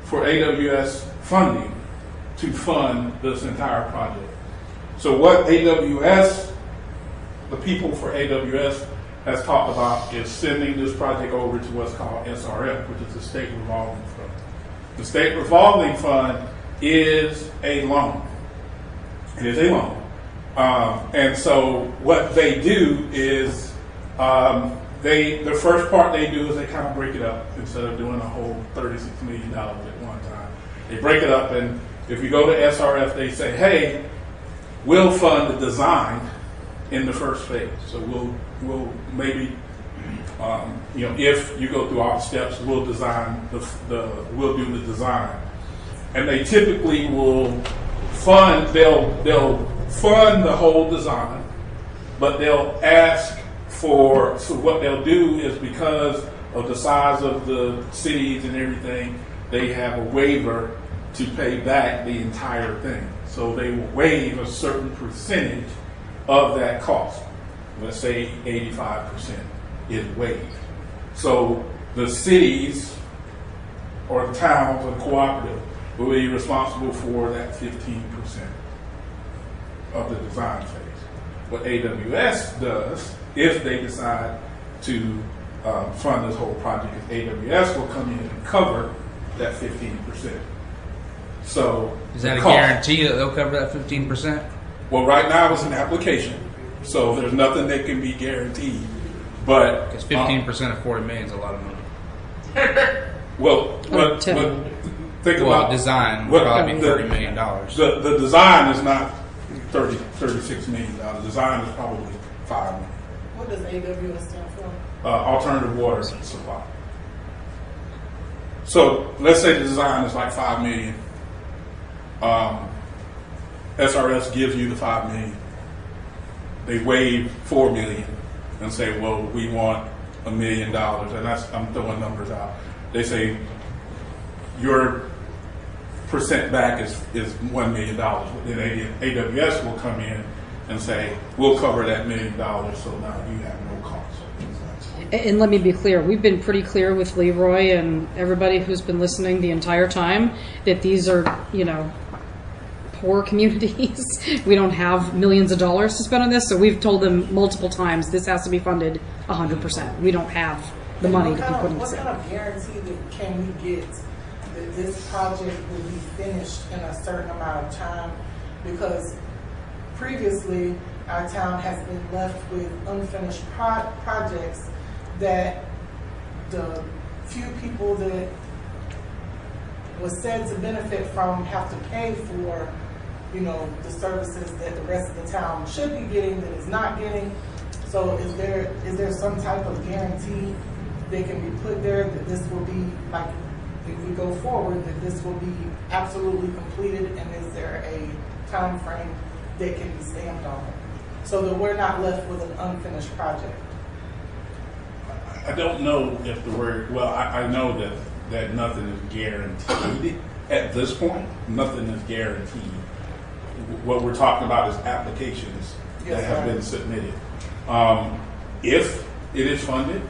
for AWS funding, to fund this entire project. So what AWS, the people for AWS has talked about is sending this project over to what's called SRF, which is the State Revolving Fund. The State Revolving Fund is a loan. It is a loan. And so what they do is the first part they do is they kind of break it up instead of doing a whole $36 million at one time. They break it up, and if you go to SRF, they say, hey, we'll fund the design in the first phase. So we'll maybe, if you go through all the steps, we'll design we'll do the design. And they typically will fund, they'll fund the whole design, but they'll ask so what they'll do is, because of the size of the cities and everything, they have a waiver to pay back the entire thing. So they will waive a certain percentage of that cost. Let's say 85% is waived. So the cities or the towns or the cooperative will be responsible for that 15% of the design phase. What AWS does, if they decide to fund this whole project, is AWS will come in and cover that 15%. So is that a guarantee that they'll cover that 15%? Well, right now it's an application, so there's nothing that can be guaranteed. But because 15% of $40 million is a lot of money. Think about design would probably be $30 million. The design is not $36 million. Design is probably $5 million. What does AWS stand for? Alternative water supply. So let's say the design is like $5 million. SRS gives you the $5 million. They waive $4 million and say, well, we want $1 million, and I'm throwing numbers out. They say your percent back is $1 million. Then AWS will come in and say, we'll cover that $1 million, so now you have no cost. And let me be clear, we've been pretty clear with Leroy and everybody who's been listening the entire time that these are, poor communities. We don't have millions of dollars to spend on this, so we've told them multiple times this has to be funded 100%. We don't have the money to be putting this in. What kind of guarantee can we get that this project will be finished in a certain amount of time? Because previously, our town has been left with unfinished projects that the few people that was said to benefit from have to pay for, the services that the rest of the town should be getting that is not getting. So is there some type of guarantee that can be put there that this will be, like, if we go forward, that this will be absolutely completed, and is there a time frame that can be stamped on it so that we're not left with an unfinished project? I don't know if the word, I know that nothing is guaranteed at this point. Nothing is guaranteed. What we're talking about is applications that have been submitted. If it is funded,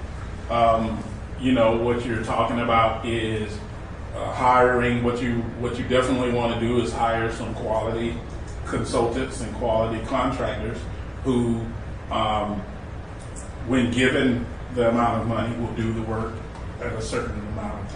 what you're talking about is hiring, what you definitely want to do is hire some quality consultants and quality contractors who, when given the amount of money, will do the work at a certain amount of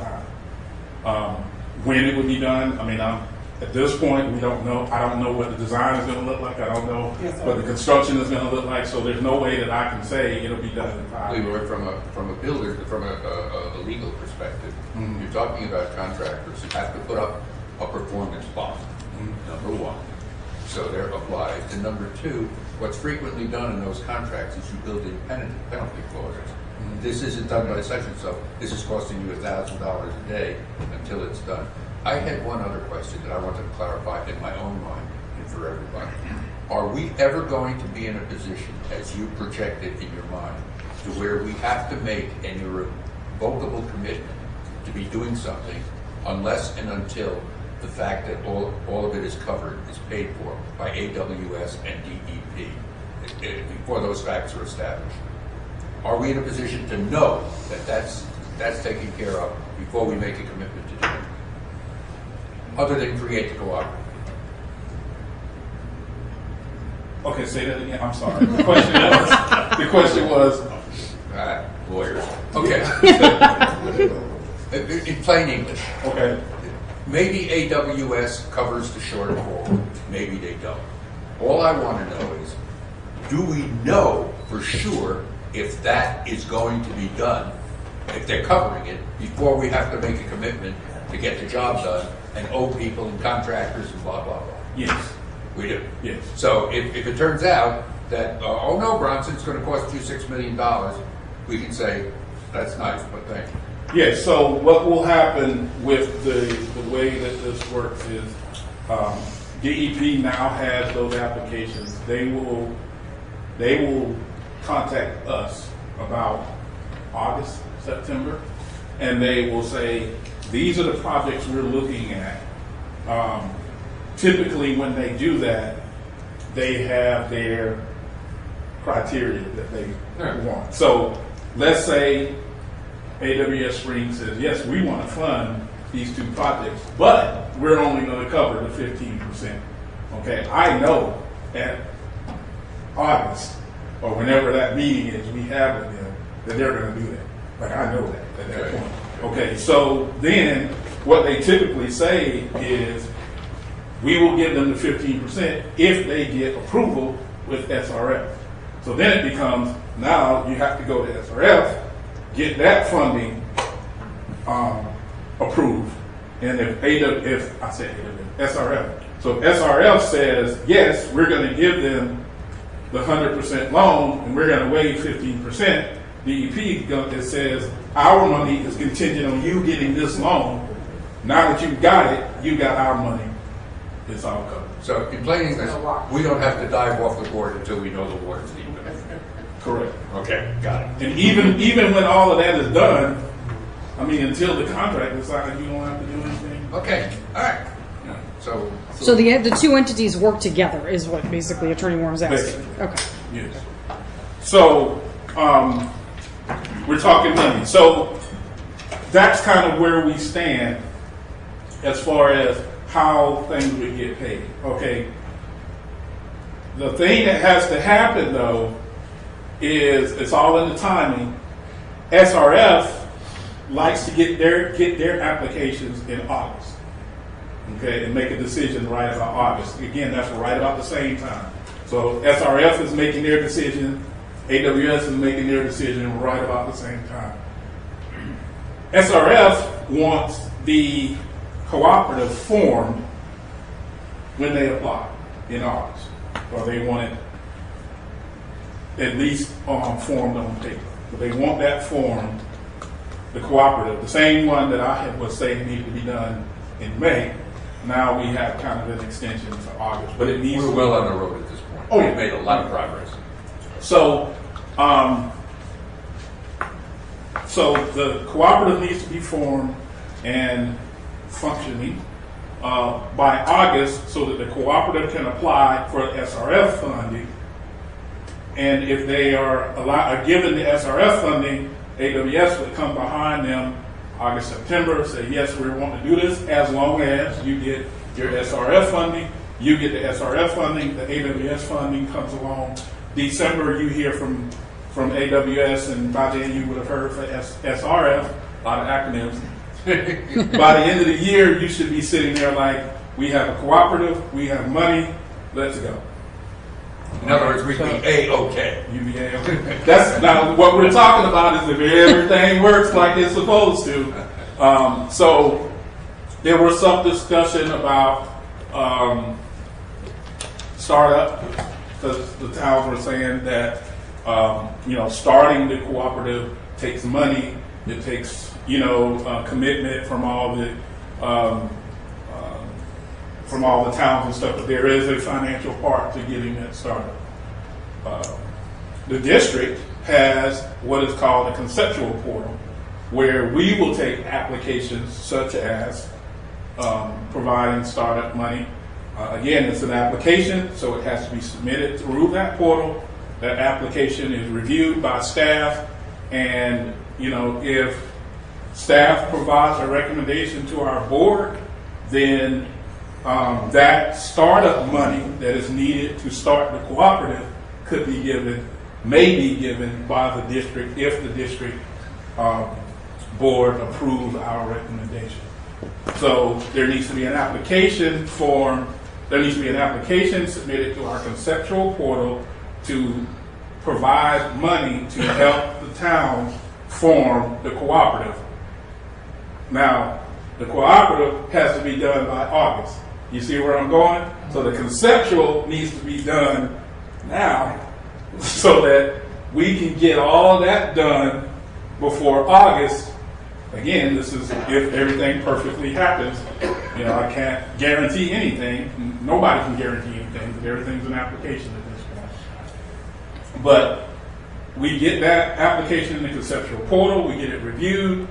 time. When it would be done, I mean, at this point, we don't know. I don't know what the design is going to look like. I don't know what the construction is going to look like. So there's no way that I can say it'll be done in 5 years. Leroy, from a builder, from a legal perspective, you're talking about contractors who have to put up a performance bond, number one. So they're obliged. And number two, what's frequently done in those contracts is you build in penalty clauses. This isn't done by section, so this is costing you $1,000 a day until it's done. I had one other question that I wanted to clarify in my own mind and for everybody. Are we ever going to be in a position, as you projected in your mind, to where we have to make an irrevocable commitment to be doing something unless and until the fact that all of it is covered, is paid for by AWS and DEP, before those facts are established? Are we in a position to know that that's taken care of before we make a commitment to do it? Other than create the cooperative. Okay, say that again. I'm sorry. The question was. Lawyers. Okay. In plain English. Okay. Maybe AWS covers the shortfall. Maybe they don't. All I want to know is, do we know for sure if that is going to be done, if they're covering it, before we have to make a commitment to get the job done and owe people and contractors and blah, blah, blah? Yes. We do? Yes. So if it turns out that, oh no, Bronson, it's going to cost you $6 million, we can say, that's nice, but thank you. Yes, so what will happen with the way that this works is DEP now has those applications. They will contact us about August, September, and they will say, these are the projects we're looking at. Typically when they do that, they have their criteria that they want. So let's say AWS Spring says, yes, we want to fund these 2 projects, but we're only going to cover the 15%. Okay, I know at August, or whenever that meeting is we have with them, that they're going to do that. Like, I know that at that point. Okay, so then what they typically say is, we will give them the 15% if they get approval with SRF. So then it becomes, now you have to go to SRF, get that funding approved, and if I say SRF, so if SRF says, yes, we're going to give them the 100% loan, and we're going to waive 15%, DEP it says, our money is contingent on you getting this loan. Now that you've got it, you got our money. It's all covered. So in plain English, we don't have to dive off the board until we know the water's deep enough. Correct. Okay, got it. And even when all of that is done, I mean, until the contract is signed, you don't have to do anything. Okay, all right. Yeah. So the 2 entities work together is what basically Attorney Warren's asking. Basically. Okay. Yes. So we're talking money. So that's kind of where we stand as far as how things would get paid. Okay. The thing that has to happen though is it's all in the timing. SRF likes to get their applications in August. Okay, and make a decision right about August. Again, that's right about the same time. So SRF is making their decision, AWS is making their decision right about the same time. SRF wants the cooperative formed when they apply in August, or they want it at least formed on paper. But they want that formed, the cooperative, the same one that I was saying needed to be done in May. Now we have kind of an extension to August, but it needs. We're well on the road at this point. Oh, yeah. We've made a lot of progress. So the cooperative needs to be formed and functioning by August so that the cooperative can apply for SRF funding. And if they are given the SRF funding, AWS would come behind them August, September, say, yes, we want to do this, as long as you get your SRF funding, you get the SRF funding, the AWS funding comes along. December, you hear from AWS, and by then you would have heard for SRF, a lot of acronyms. By the end of the year, you should be sitting there like, we have a cooperative, we have money, let's go. In other words, we'd be A-OK. You be A-OK. That's now what we're talking about, is if everything works like it's supposed to. So there was some discussion about startup, because the towns were saying that starting the cooperative takes money. It takes commitment from all the towns and stuff. But there is a financial part to getting that started. The district has what is called a conceptual portal, where we will take applications such as providing startup money. Again, it's an application, so it has to be submitted through that portal. That application is reviewed by staff, and if staff provides a recommendation to our board, then that startup money that is needed to start the cooperative may be given by the district if the district board approves our recommendation. So there needs to be an application form. There needs to be an application submitted to our conceptual portal to provide money to help the town form the cooperative. Now, the cooperative has to be done by August. You see where I'm going? So the conceptual needs to be done now so that we can get all of that done before August. Again, this is if everything perfectly happens. I can't guarantee anything. Nobody can guarantee anything, because everything's an application at this point. But we get that application in the conceptual portal, we get it reviewed.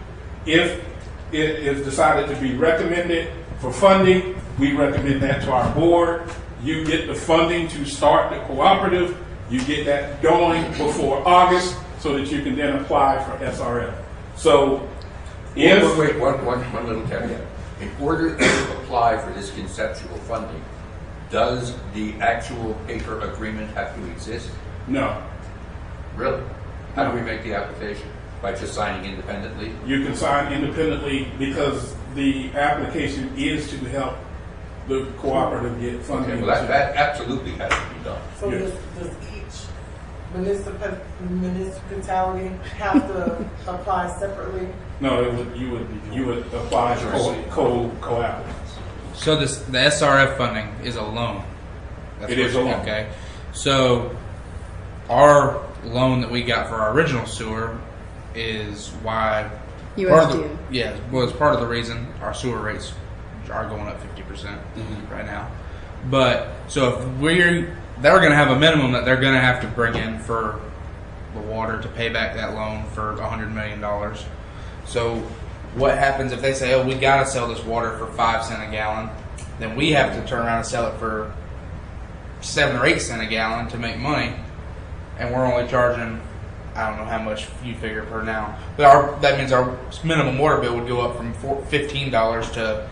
If it is decided to be recommended for funding, we recommend that to our board. You get the funding to start the cooperative. You get that going before August so that you can then apply for SRF. So if... Wait, one little caveat. In order to apply for this conceptual funding, does the actual paper agreement have to exist? No. Really? How do we make the application? By just signing independently? You can sign independently because the application is to help the cooperative get funding. Okay, well, that absolutely has to be done. So Yes. does each municipality have to apply separately? No, you would apply as co-applicants. So the SRF funding is a loan. It is a loan. Okay. So our loan that we got for our original sewer is why USDA. was part of the reason our sewer rates are going up 50% right now. But so if they're going to have a minimum that they're going to have to bring in for the water to pay back that loan for $100 million. So what happens if they say, oh, we got to sell this water for 5 cents a gallon? Then we have to turn around and sell it for 7 or 8 cents a gallon to make money, and we're only charging, I don't know how much you figure per now, but that means our minimum water bill would go up from $15 to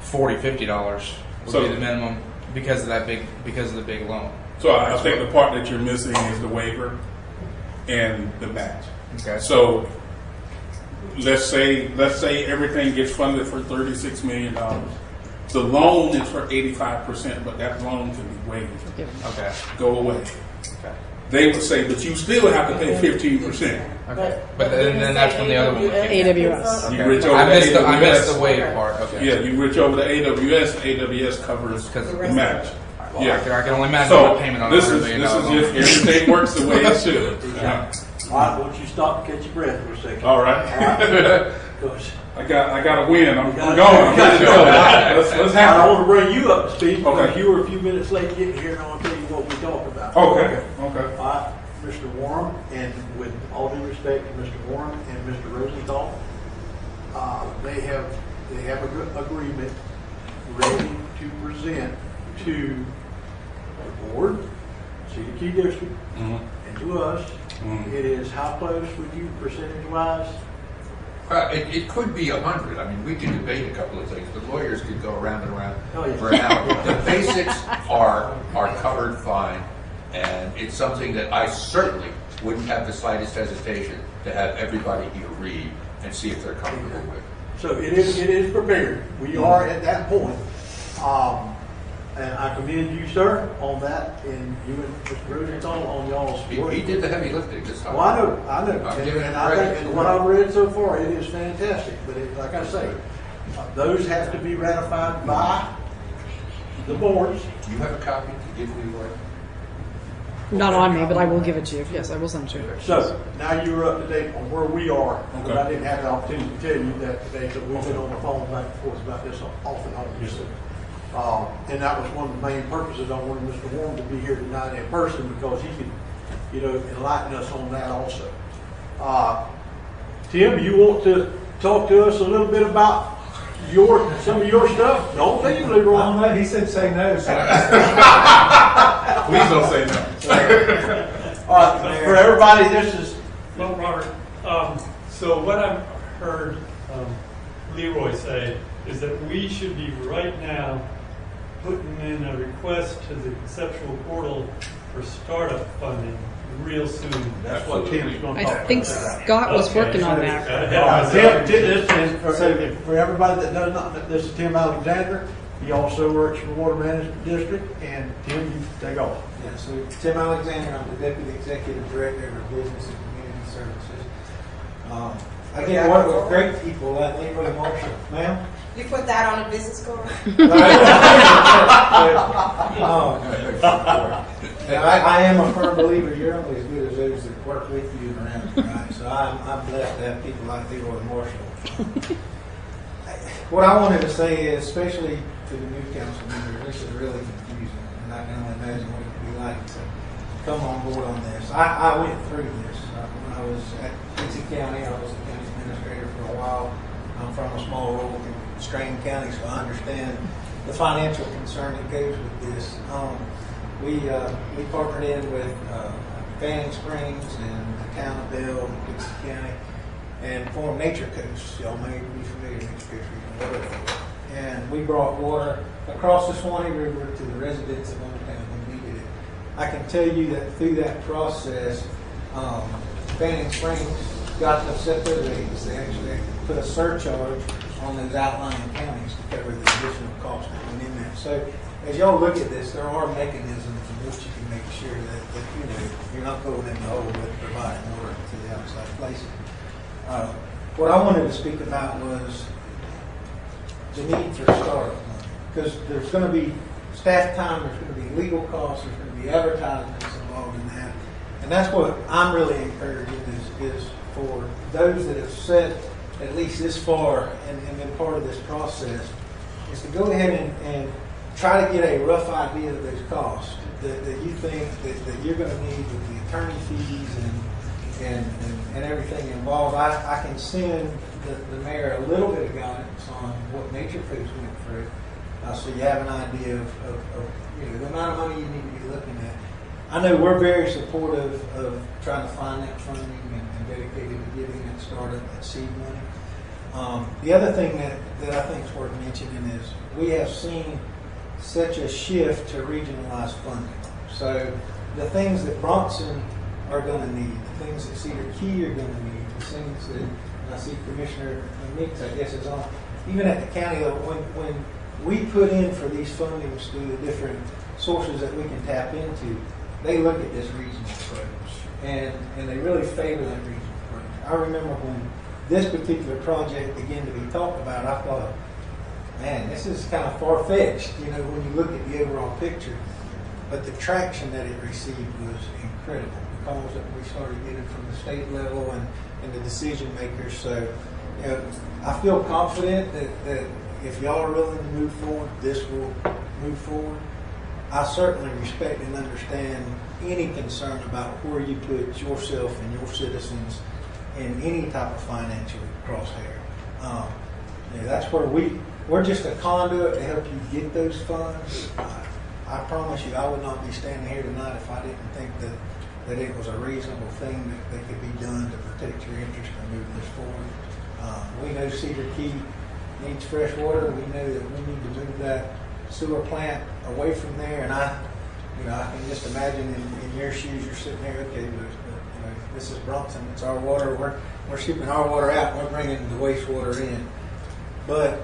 $50 would be the minimum because of the big loan. So I think the part that you're missing is the waiver and the match. Okay. So let's say everything gets funded for $36 million. The loan is for 85%, but that loan can be waived. Okay. Go away. Okay. They would say, but you still have to pay 15%. Okay. But then that's when the other one. AWS. You reach over I the missed AWS. the wave part. Okay. Yeah, you reach over the AWS. AWS covers the match. Well, Yeah. I can only imagine So what payment on this $100 is million. if everything works the way it should. Yeah. All right, won't you stop and catch your breath for a second? All right. Gosh. I got to win. I'm gotta- going. you gotta go. Let's I have want to bring you up to speed because Okay. you were a few minutes late getting here, and I want to tell you what we talked about. Okay. All right, Mr. Warren, and with all due respect to Mr. Warren and Mr. Rosenthal, they have a good agreement ready to present to the board, Cedar Key District, and to us. It is how close would you percentage-wise? Well, it could be 100. I mean, we could debate a couple of things. The lawyers could go around and around Oh, yeah. for an hour. The basics are covered fine, and it's something that I certainly wouldn't have the slightest hesitation to have everybody here read and see if they're comfortable with. So it is prepared. We are at that point. And I commend you, sir, on that, and you and Mr. Rosenthal on y'all's work. He did the heavy lifting this time. Well, I know. I'm giving him And I credit. think, and what I've read so far, it is fantastic. But like I say, those have to be ratified by the boards. Do you have a copy to give me? Not on me, but I will give it to you. Yes, I will send it to you. So now you're up to date on where we are. Okay. I didn't have the opportunity to tell you that today, so we've been on the phone back and forth about this off and on. Yes, sir. And that was one of the main purposes I wanted Mr. Warren to be here tonight in person, because he could, enlighten us on that also. Tim, you want to talk to us a little bit about some of your stuff? Don't leave, Leroy. I don't know, he said say no, so. Please don't say no. All right, for everybody, this is, Well, Robert, so what I've heard Leroy say is that we should be right now putting in a request to the conceptual portal for startup funding real soon. that's what Tim's going to talk I about. think Scott was working on that. Tim, for everybody that does not, this is Tim Alexander. He also works for Water Management District, and Tim, you take off. Yeah, so Tim Alexander, I'm the Deputy Executive Director of Business and Community Services. I get work with great people like Leroy Marshall. Ma'am? You put that on a business card? I am a firm believer you're only as good as those that work with you and around you, right? So I'm blessed to have people like Leroy Marshall. What I wanted to say is, especially to the new council members, this is really confusing, and I can only imagine what it would be like to come on board on this. I went through this when I was at Quincy County. I was the county administrator for a while. I'm from a small rural constrained county, so I understand the financial concern that goes with this. We partnered in with Fanning Springs and the town of Bell, Quincy County, and formed Nature Coast. Y'all may be familiar with Nature Coast Regional. And we brought water across the Swanee River to the residents of Hometown who needed it. I can tell you that through that process, Fanning Springs got to set their rates. They actually put a surcharge on those outlying counties to cover the additional cost that went in there. So as y'all look at this, there are mechanisms in which you can make sure that you're not going in the hole with providing water to the outside places. What I wanted to speak about was the need for startup money, because there's going to be staff time, there's going to be legal costs, there's going to be advertisements involved in that, and that's what I'm really encouraging is for those that have set at least this far and been part of this process, is to go ahead and try to get a rough idea of those costs that you think that you're going to need with the attorney fees and everything involved. I can send the mayor a little bit of guidance on what Nature Coast went through, so you have an idea of the amount of money you need to be looking at. I know we're very supportive of trying to find that funding and dedicated to giving that startup, that seed money. The other thing that I think is worth mentioning is we have seen such a shift to regionalized funding. So the things that Bronson are going to need, the things that Cedar Key are going to need, the things that I see Commissioner Meeks, I guess, is on, even at the county level, when we put in for these fundings through the different sources that we can tap into, they look at this regional approach, and they really favor that regional approach. I remember when this particular project began to be talked about, I thought, man, this is kind of far-fetched, when you look at the overall picture. But the traction that it received was incredible, because we started getting from the state level and the decision makers. So, I feel confident that if y'all are willing to move forward, this will move forward. I certainly respect and understand any concern about where you put yourself and your citizens in any type of financial crosshair. That's where we're just a conduit to help you get those funds. I promise you, I would not be standing here tonight if I didn't think that it was a reasonable thing that could be done to protect your interest and move this forward. We know Cedar Key needs fresh water. We know that we need to move that sewer plant away from there. And I can just imagine in your shoes, you're sitting there, okay, but this is Bronson, it's our water. We're shipping our water out. We're bringing the wastewater in. But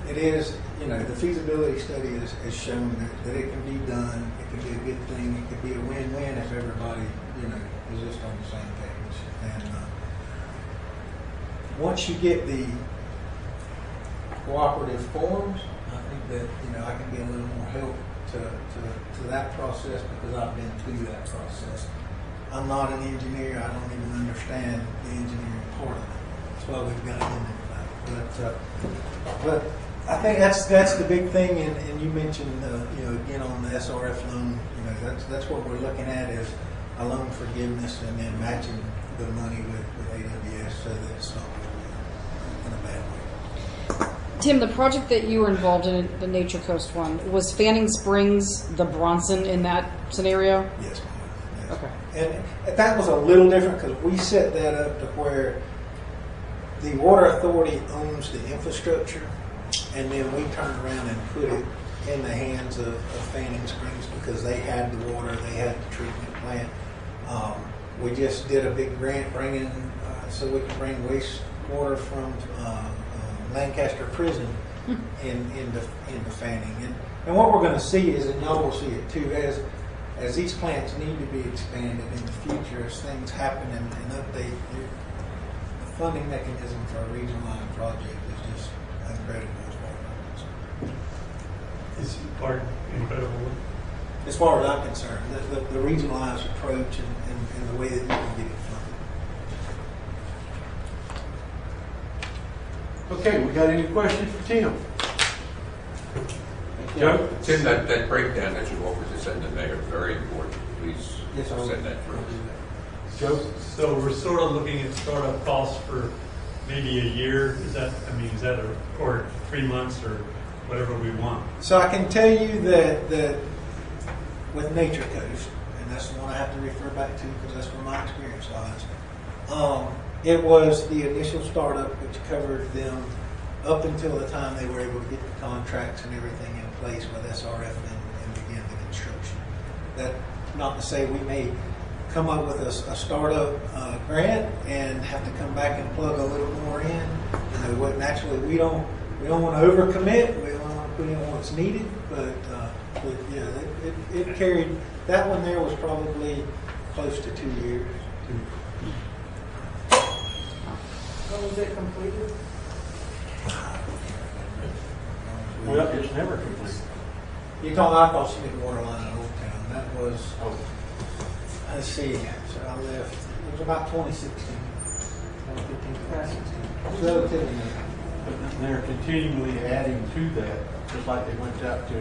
it is, the feasibility study has shown that it can be done. It can be a good thing. It could be a win-win if everybody, is just on the same page. And once you get the cooperative forms, I think that, I can be a little more help to that process because I've been through that process. I'm not an engineer. I don't even understand the engineering part of it. That's why we've got it in there. But I think that's the big thing. And you mentioned, again on the SRF loan, that's what we're looking at is a loan forgiveness and then matching the money with AWS so that it's not in a bad way. Tim, the project that you were involved in, the Nature Coast one, was Fanning Springs the Bronson in that scenario? Yes, ma'am. Yes. Okay. And that was a little different because we set that up to where the water authority owns the infrastructure, and then we turn around and put it in the hands of Fanning Springs because they had the water, they had the treatment plant. We just did a big grant bringing so we can bring wastewater from Lancaster Prison into Fanning. And what we're going to see is, and y'all will see it too, as these plants need to be expanded in the future, as things happen and update, the funding mechanism for a regionalized project is just incredible as far as I'm concerned. Is part incredible? As far as I'm concerned, the regionalized approach and the way that you can get it funded. Okay, we got any questions for Tim? Joe? Tim, that breakdown that you offered to send the mayor, very important. Please Yes, I'll send that through. Joe? So we're sort of looking at startup costs for maybe a year. Is that or 3 months or whatever we want? So I can tell you that with Nature Coast, and that's the one I have to refer back to because that's where my experience lies. It was the initial startup which covered them up until the time they were able to get the contracts and everything in place with SRF and begin the construction. That not to say we may come up with a startup grant and have to come back and plug a little more in. Naturally we don't want to overcommit. We don't want to put in what's needed, but yeah, it carried. That one there was probably close to 2 years. When was it completed? Well, it's never complete. I thought she did water line in Old Town. That was, let's see, so I left, it was about 2016, 2015, 2016. Relatively new. But they're continually adding to that, just like they went out to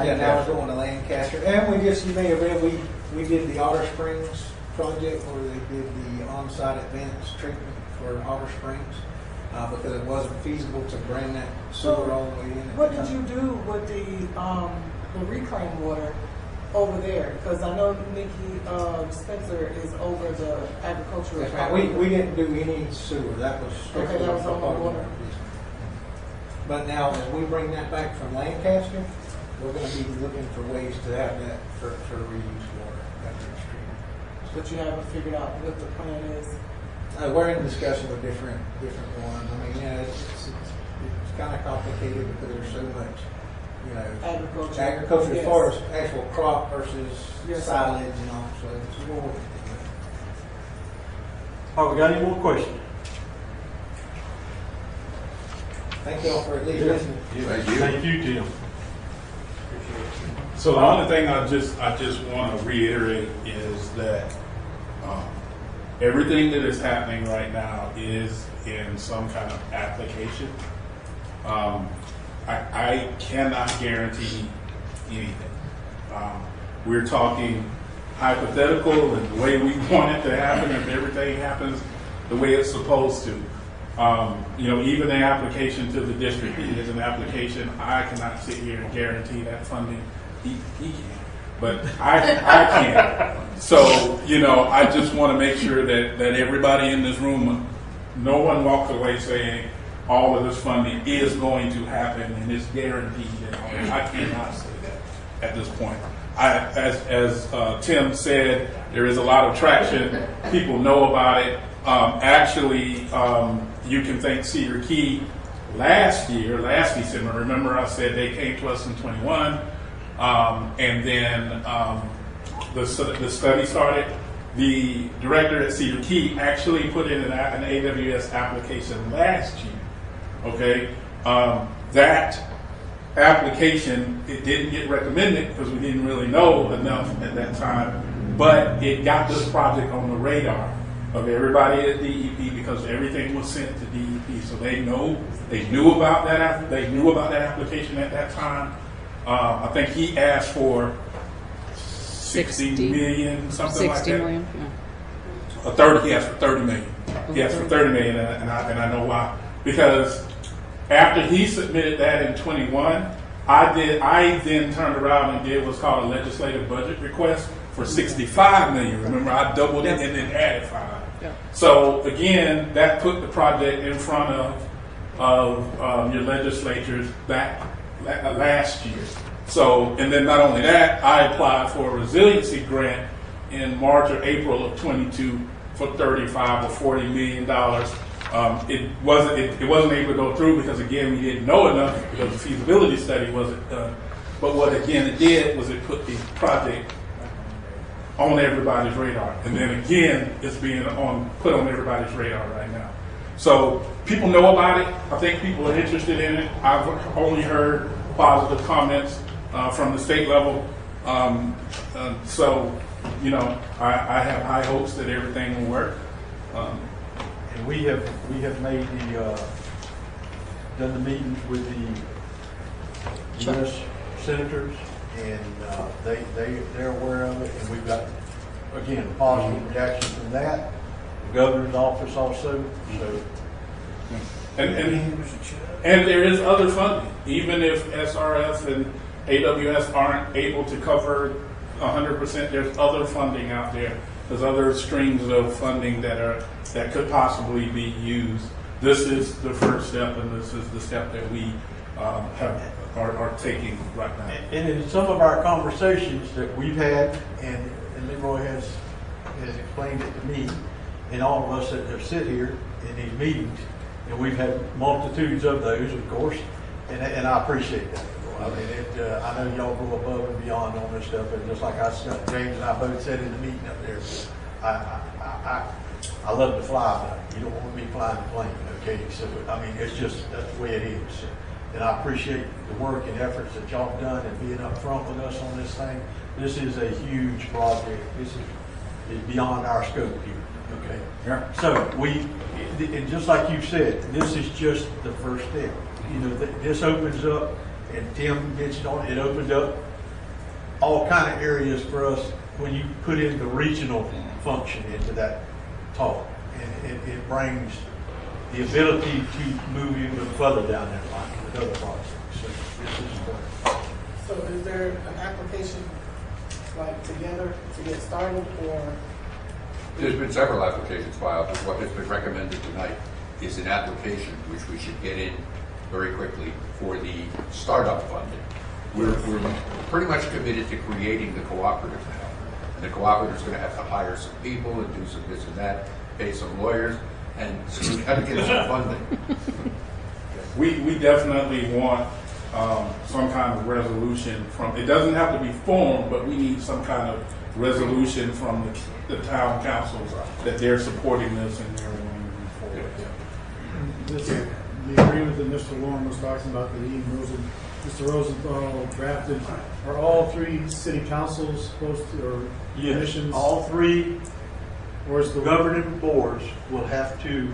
Yeah, now we're going to Lancaster. And you may have read, we did the Otter Springs project where they did the on-site advanced treatment for Otter Springs because it wasn't feasible to bring that sewer all the way in. What did you do with the reclaimed water over there? Because I know Nikki Spencer is over the agricultural. We didn't do any sewer. That was strictly Okay, that was on the water. But now, as we bring that back from Lancaster, we're going to be looking for ways to have that for reuse water after it's treated. But you haven't figured out what the plan is. We're in discussion with different ones. I mean, yeah, it's kind of complicated because there's so much, agriculture as far as actual crop versus silage and all. So we're working together. Oh, we got any more questions? Thank you all for at least listening. Thank you, Tim. So the only thing I just want to reiterate is that everything that is happening right now is in some kind of application. I cannot guarantee anything. We're talking hypothetical and the way we want it to happen if everything happens the way it's supposed to. Even the application to the district is an application. I cannot sit here and guarantee that funding. He can, but I can't. So, I just want to make sure that everybody in this room no one walked away saying all of this funding is going to happen and it's guaranteed. And all that. I cannot say that at this point. As Tim said, there is a lot of traction. People know about it. Actually, you can thank Cedar Key. Last December, remember I said they came to us in 21, and then the study started. The director at Cedar Key actually put in an AWS application last year. Okay, that application, it didn't get recommended because we didn't really know enough at that time, but it got this project on the radar of everybody at DEP because everything was sent to DEP, so they knew about that application at that time. I think he asked for 60 million, something like that. 60 million, yeah. He asked for 30 million. He asked for 30 million, and I know why. Because after he submitted that in 21, I then turned around and did what's called a legislative budget request for 65 million. Remember, I doubled it and then added 5. Yeah. So again, that put the project in front of your legislatures back last year. So, and then not only that, I applied for a resiliency grant in March or April of 22 for 35 or 40 million dollars. It wasn't able to go through because again we didn't know enough because the feasibility study wasn't done. But what again it did was it put the project on everybody's radar, and then again it's being put on everybody's radar right now. So people know about it. I think people are interested in it. I've only heard positive comments from the state level. So you know, I have high hopes that everything will work. And we have made done the meetings with the U.S. senators, and they're aware of it, and we've got, again, positive reaction from that. The governor's office also, so. And there is other funding, even if SRF and AWS aren't able to cover 100%, there's other funding out there. There's other streams of funding that could possibly be used. This is the first step, and this is the step that we are taking right now. And in some of our conversations that we've had, and Leroy has explained it to me, and all of us that have sit here in these meetings, and we've had multitudes of those, of course, and I appreciate that. I mean, I know y'all go above and beyond on this stuff, and just like James and I both said in the meeting up there, I love to fly, but you don't want me flying the plane, okay? So, I mean, it's just, that's the way it is. And I appreciate the work and efforts that y'all have done and being up front with us on this thing. This is a huge project. This is beyond our scope here, okay? Yeah. So and just like you said, this is just the first step. You know, this opens up, and Tim mentioned on it opens up all kind of areas for us when you put in the regional function into that talk, and it brings the ability to move even further down that line with other projects. So this is important. So is there an application like together to get started, or? There's been several applications filed, but what has been recommended tonight is an application which we should get in very quickly for the startup funding. We're pretty much committed to creating the cooperative now. And the cooperative is going to have to hire some people and do some this and that, pay some lawyers, and so we've got to get some funding. We definitely want some kind of resolution from, it doesn't have to be formed, but we need some kind of resolution from the town councils that they're supporting this and they're wanting to move forward. The agreement that Mr. Warren was talking about, that he and Mr. Rosenthal drafted, are all 3 city councils supposed to, or commissions? All 3 Or is the governing boards will have to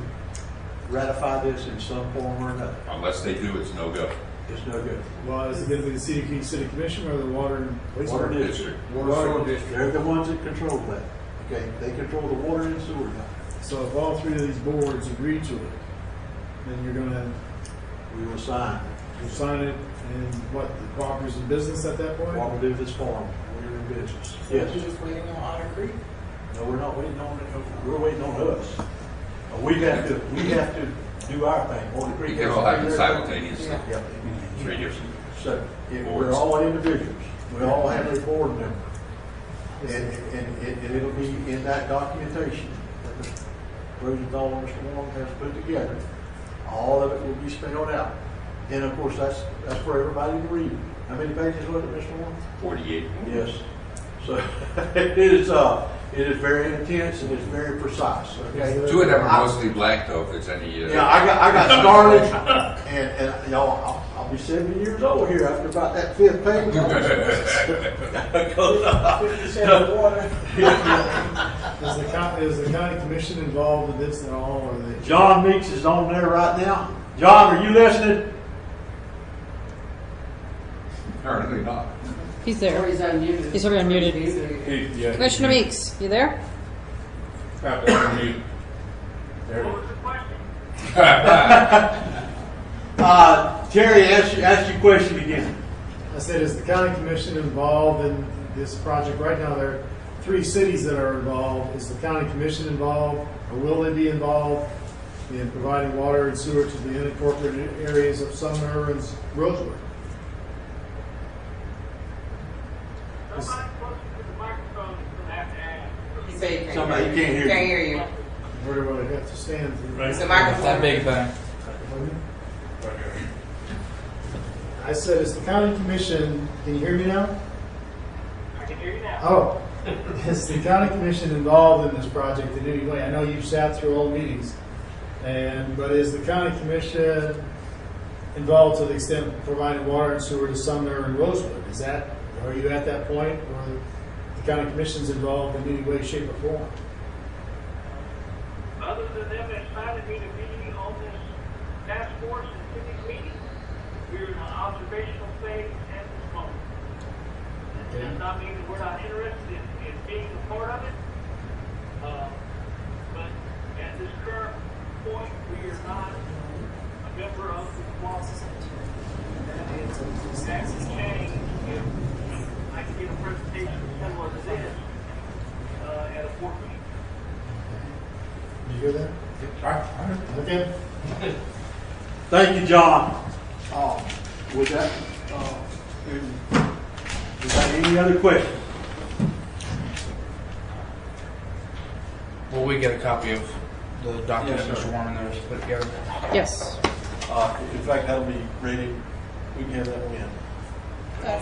ratify this in some form or another. Unless they do, it's no go. It's no good. Well, is it going to be the City Commission or the Water and Water Wastewater? district. Water District. They're the ones that control that. Okay, they control the water and sewer now. So if all 3 of these boards agree to it, then you're going to We will sign. sign it, and what, the cooperative's in business at that point? What we do this farm, we're in business. So you're just waiting on Otter Creek? No, we're not waiting on it. We're waiting on us. We have to do our thing. Water We Creek can has all to do happen their simultaneously. thing. Yep. Three different. So, we're all individuals. We all have a board member. And it'll be in that documentation that Mr. Rosenthal and Mr. Warren has put together. All of it will be spelled out. And of course, that's for everybody to read. How many pages was it, Mr. Warren? 48. Yes. So it is very intense and it's very precise. Okay. Two of them are mostly black, though, if it's any. Yeah, I got started, and y'all, I'll be 70 years old here after about that fifth page. 57 water. Is the county commission involved in this at all, or they? John Meeks is on there right now. John, are you listening? Apparently not. He's there. He's already unmuted. Yeah. Commissioner Meeks, you there? Have to unmute. There it is. Terry, ask your question again. I said, is the county commission involved in this project? Right now, there are 3 cities that are involved. Is the county commission involved, or will they be involved in providing water and sewer to the unincorporated areas of Sumner and Rosewood? He said he Somebody can't can't hear you. hear you. Can't hear you. Where do I have to stand? It's a That microphone. big thing. I said, is the county commission, can you hear me now? I can hear you now. Oh, is the county commission involved in this project in any way? I know you've sat through all meetings, but is the county commission involved to the extent of providing water and sewer to Sumner and Rosewood? Are you at that point, or the county commission's involved in any way, shape, or form? Other than them inviting me to be on this task force and civic meeting, we're in an observational phase at this moment. It does not mean that we're not interested in being a part of it, but at this current point, we are not a member of the cooperative. That can change if I can get a presentation similar to this at a board meeting. Did you hear that? Okay. Thank you, John. With that, any other questions? Will we get a copy of the document Yes, sir. Mr. Warren there put together? Yes. In fact, that'll be ready. We can have that when.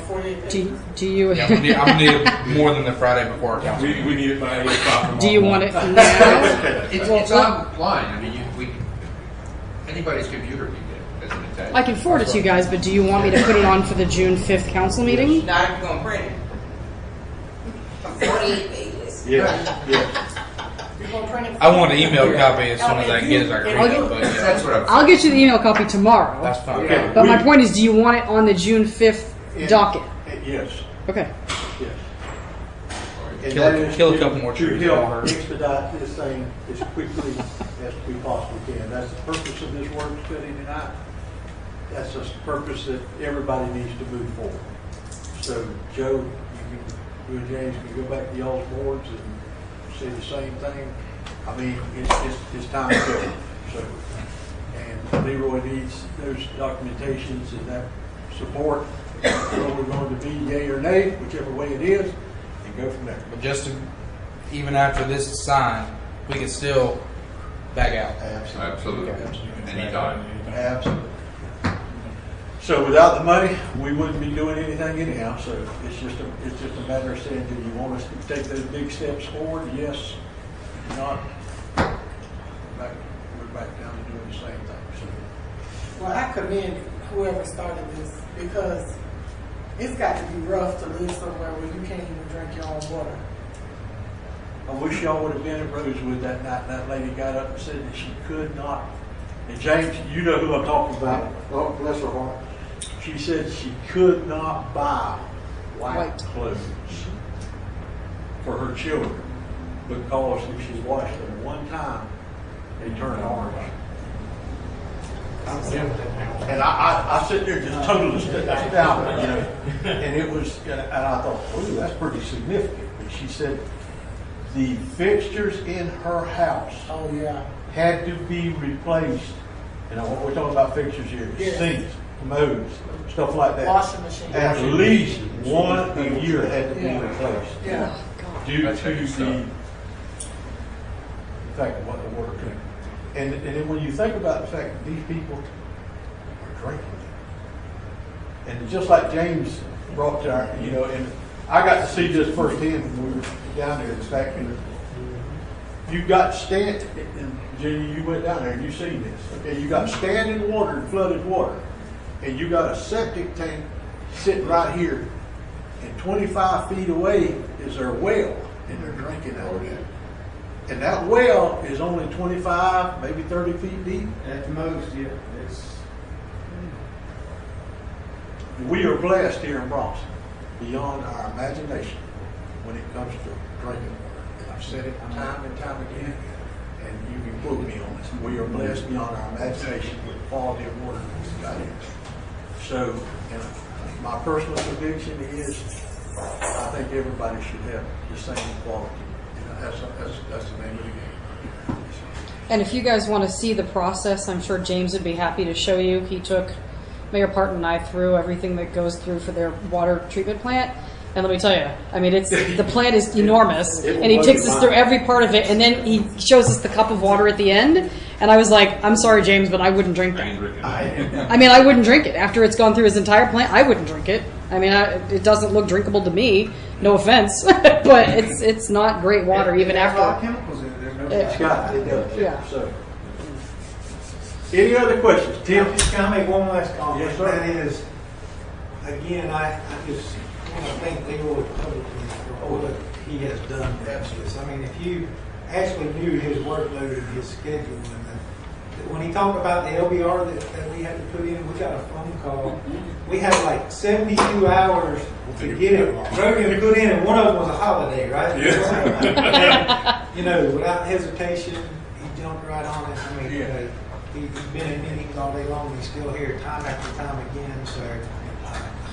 48 Do you Yeah, I'm gonna need it more than the Friday before our council. We need it by 8 o'clock tomorrow. do you want it now? It's online. I mean, anybody's computer can get it as an attachment. I can forward it to you guys, but do you want me to put it on for the June 5th council meeting? Not if you're gonna print it. 48 pages. Yes. You're gonna print it? I want an email copy as soon as I can get it. I can I'll read get- it, but That's yeah, what I'm. I'll get you the email copy tomorrow. that's fine. Okay. But my point is, do you want it on the June 5th docket? Yes. Okay. Yes. And Kill- that is kill a to- couple more to trees help tomorrow. expedite this thing as quickly as we possibly can. That's the purpose of this work study tonight. That's the purpose that everybody needs to move forward. So, Joe, you and James can go back to y'all's boards and say the same thing. I mean, it's time to go. So, and Leroy needs those documentations and that support. Whether we're going to be yay or nay, whichever way it is, and go from there. But even after this is signed, we can still back out. Absolutely. Anytime. Absolutely. So without the money, we wouldn't be doing anything anyhow. So it's just a matter of saying, do you want us to take those big steps forward? Yes. If not, we're back down to doing the same thing. So Well, I commend whoever started this because it's got to be rough to live somewhere where you can't even drink your own water. I wish y'all would have been at Rosewood that night. And that lady got up and said that she could not. And James, you know who I'm talking about. Oh, bless her heart. She said she could not buy white clothes for her children because if she washed them one time, they turn orange. And I sit there just totally astounded, you know. And it was, and I thought, oh, that's pretty significant. And she said the fixtures in her house Oh yeah. had to be replaced, and what we're talking about fixtures here, Yeah. sinks, commodes, stuff like that. Washing machine. At least one a year had to be Yeah. replaced. Yeah. Due That's to heavy the stuff. fact of what the water couldn't. And then when you think about the fact that these people are drinking it. And just like James brought to our, and I got to see this firsthand when we were down there, the fact that you got and Jenny, you went down there and you seen this. Okay, you got standing water and flooded water. And you got a septic tank sitting right here. And 25 feet away is their well, and they're drinking out of it. And that well is only 25, maybe 30 feet deep. At the most, yeah. We are blessed here in Bronson beyond our imagination when it comes to drinking water. And I've said it time and time again, and you can quote me on this. We are blessed beyond our imagination with the quality of water that we've got here. So, and my personal conviction is, I think everybody should have the same quality. That's the name of the game. And if you guys want to see the process, I'm sure James would be happy to show you. He took Mayor Parton and I through everything that goes through for their water treatment plant. And let me tell you, I mean, the plant is enormous, and he takes us through every part of it, and then he shows us the cup of water at the end. And I was like, I'm sorry, James, but I wouldn't drink that. I mean, I wouldn't drink it. After it's gone through his entire plant, I wouldn't drink it. I mean, it doesn't look drinkable to me. No offense, but it's not great water even There's a lot of after. chemicals in there. It's got it does. Yeah. So, any other questions, Tim? Can I make one last comment? Yes, sir. That is, again, I just want to thank Leroy publicly for all that he has done for this. I mean, if you actually knew his workload and his schedule, and when he talked about the LBR that we had to put in, we got a phone call. We had like 72 hours to get it broken to put in, and one of them was a holiday, right? Yes. Without hesitation, he jumped right on it. I mean, he's been in meetings all day long. He's still here time after time again. So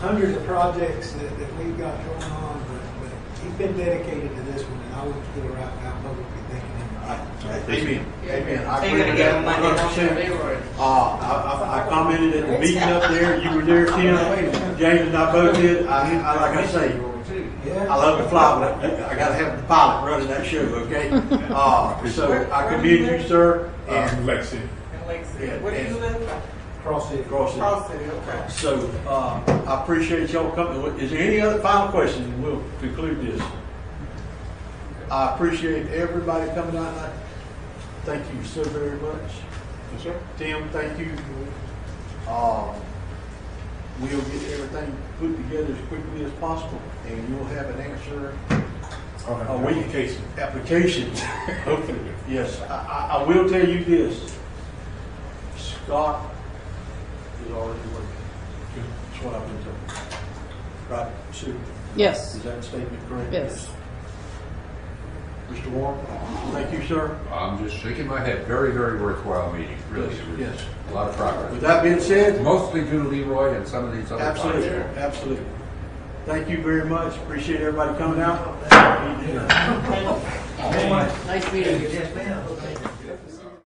hundreds of projects that we've got going on, but he's been dedicated to this one, and I wouldn't feel right now publicly thanking him. Amen. Amen. I So agree you're with gonna give that him money, don't 100%. you, Leroy? I commented at the meeting up there. You were there, Tim. James and I both did. I like I say, I love to fly, but I got to have the pilot running that show. Okay. So I commend you, sir. And Lexi. yeah, Where do you live? Cross it. Cross it. Cross City, okay. So I appreciate y'all coming. Is there any other final questions? And we'll conclude this. I appreciate everybody coming out tonight. Thank you so very much. Yes, sir. Tim, thank you. We'll get everything put together as quickly as possible, and you'll have an answer. Applications. Hopefully. Yes, I will tell you this. Scott is already working. That's what I've been told. Right, Sue? Yes. Is that statement correct? Yes. Mr. Warren, thank you, sir. I'm just shaking my head. Very, very worthwhile meeting. Really, it was Yes. a lot of progress. With that being said, Mostly due to Leroy and some of these other absolutely, projects. absolutely. Thank you very much. Appreciate everybody coming out. Nice meeting you. Yes, ma'am.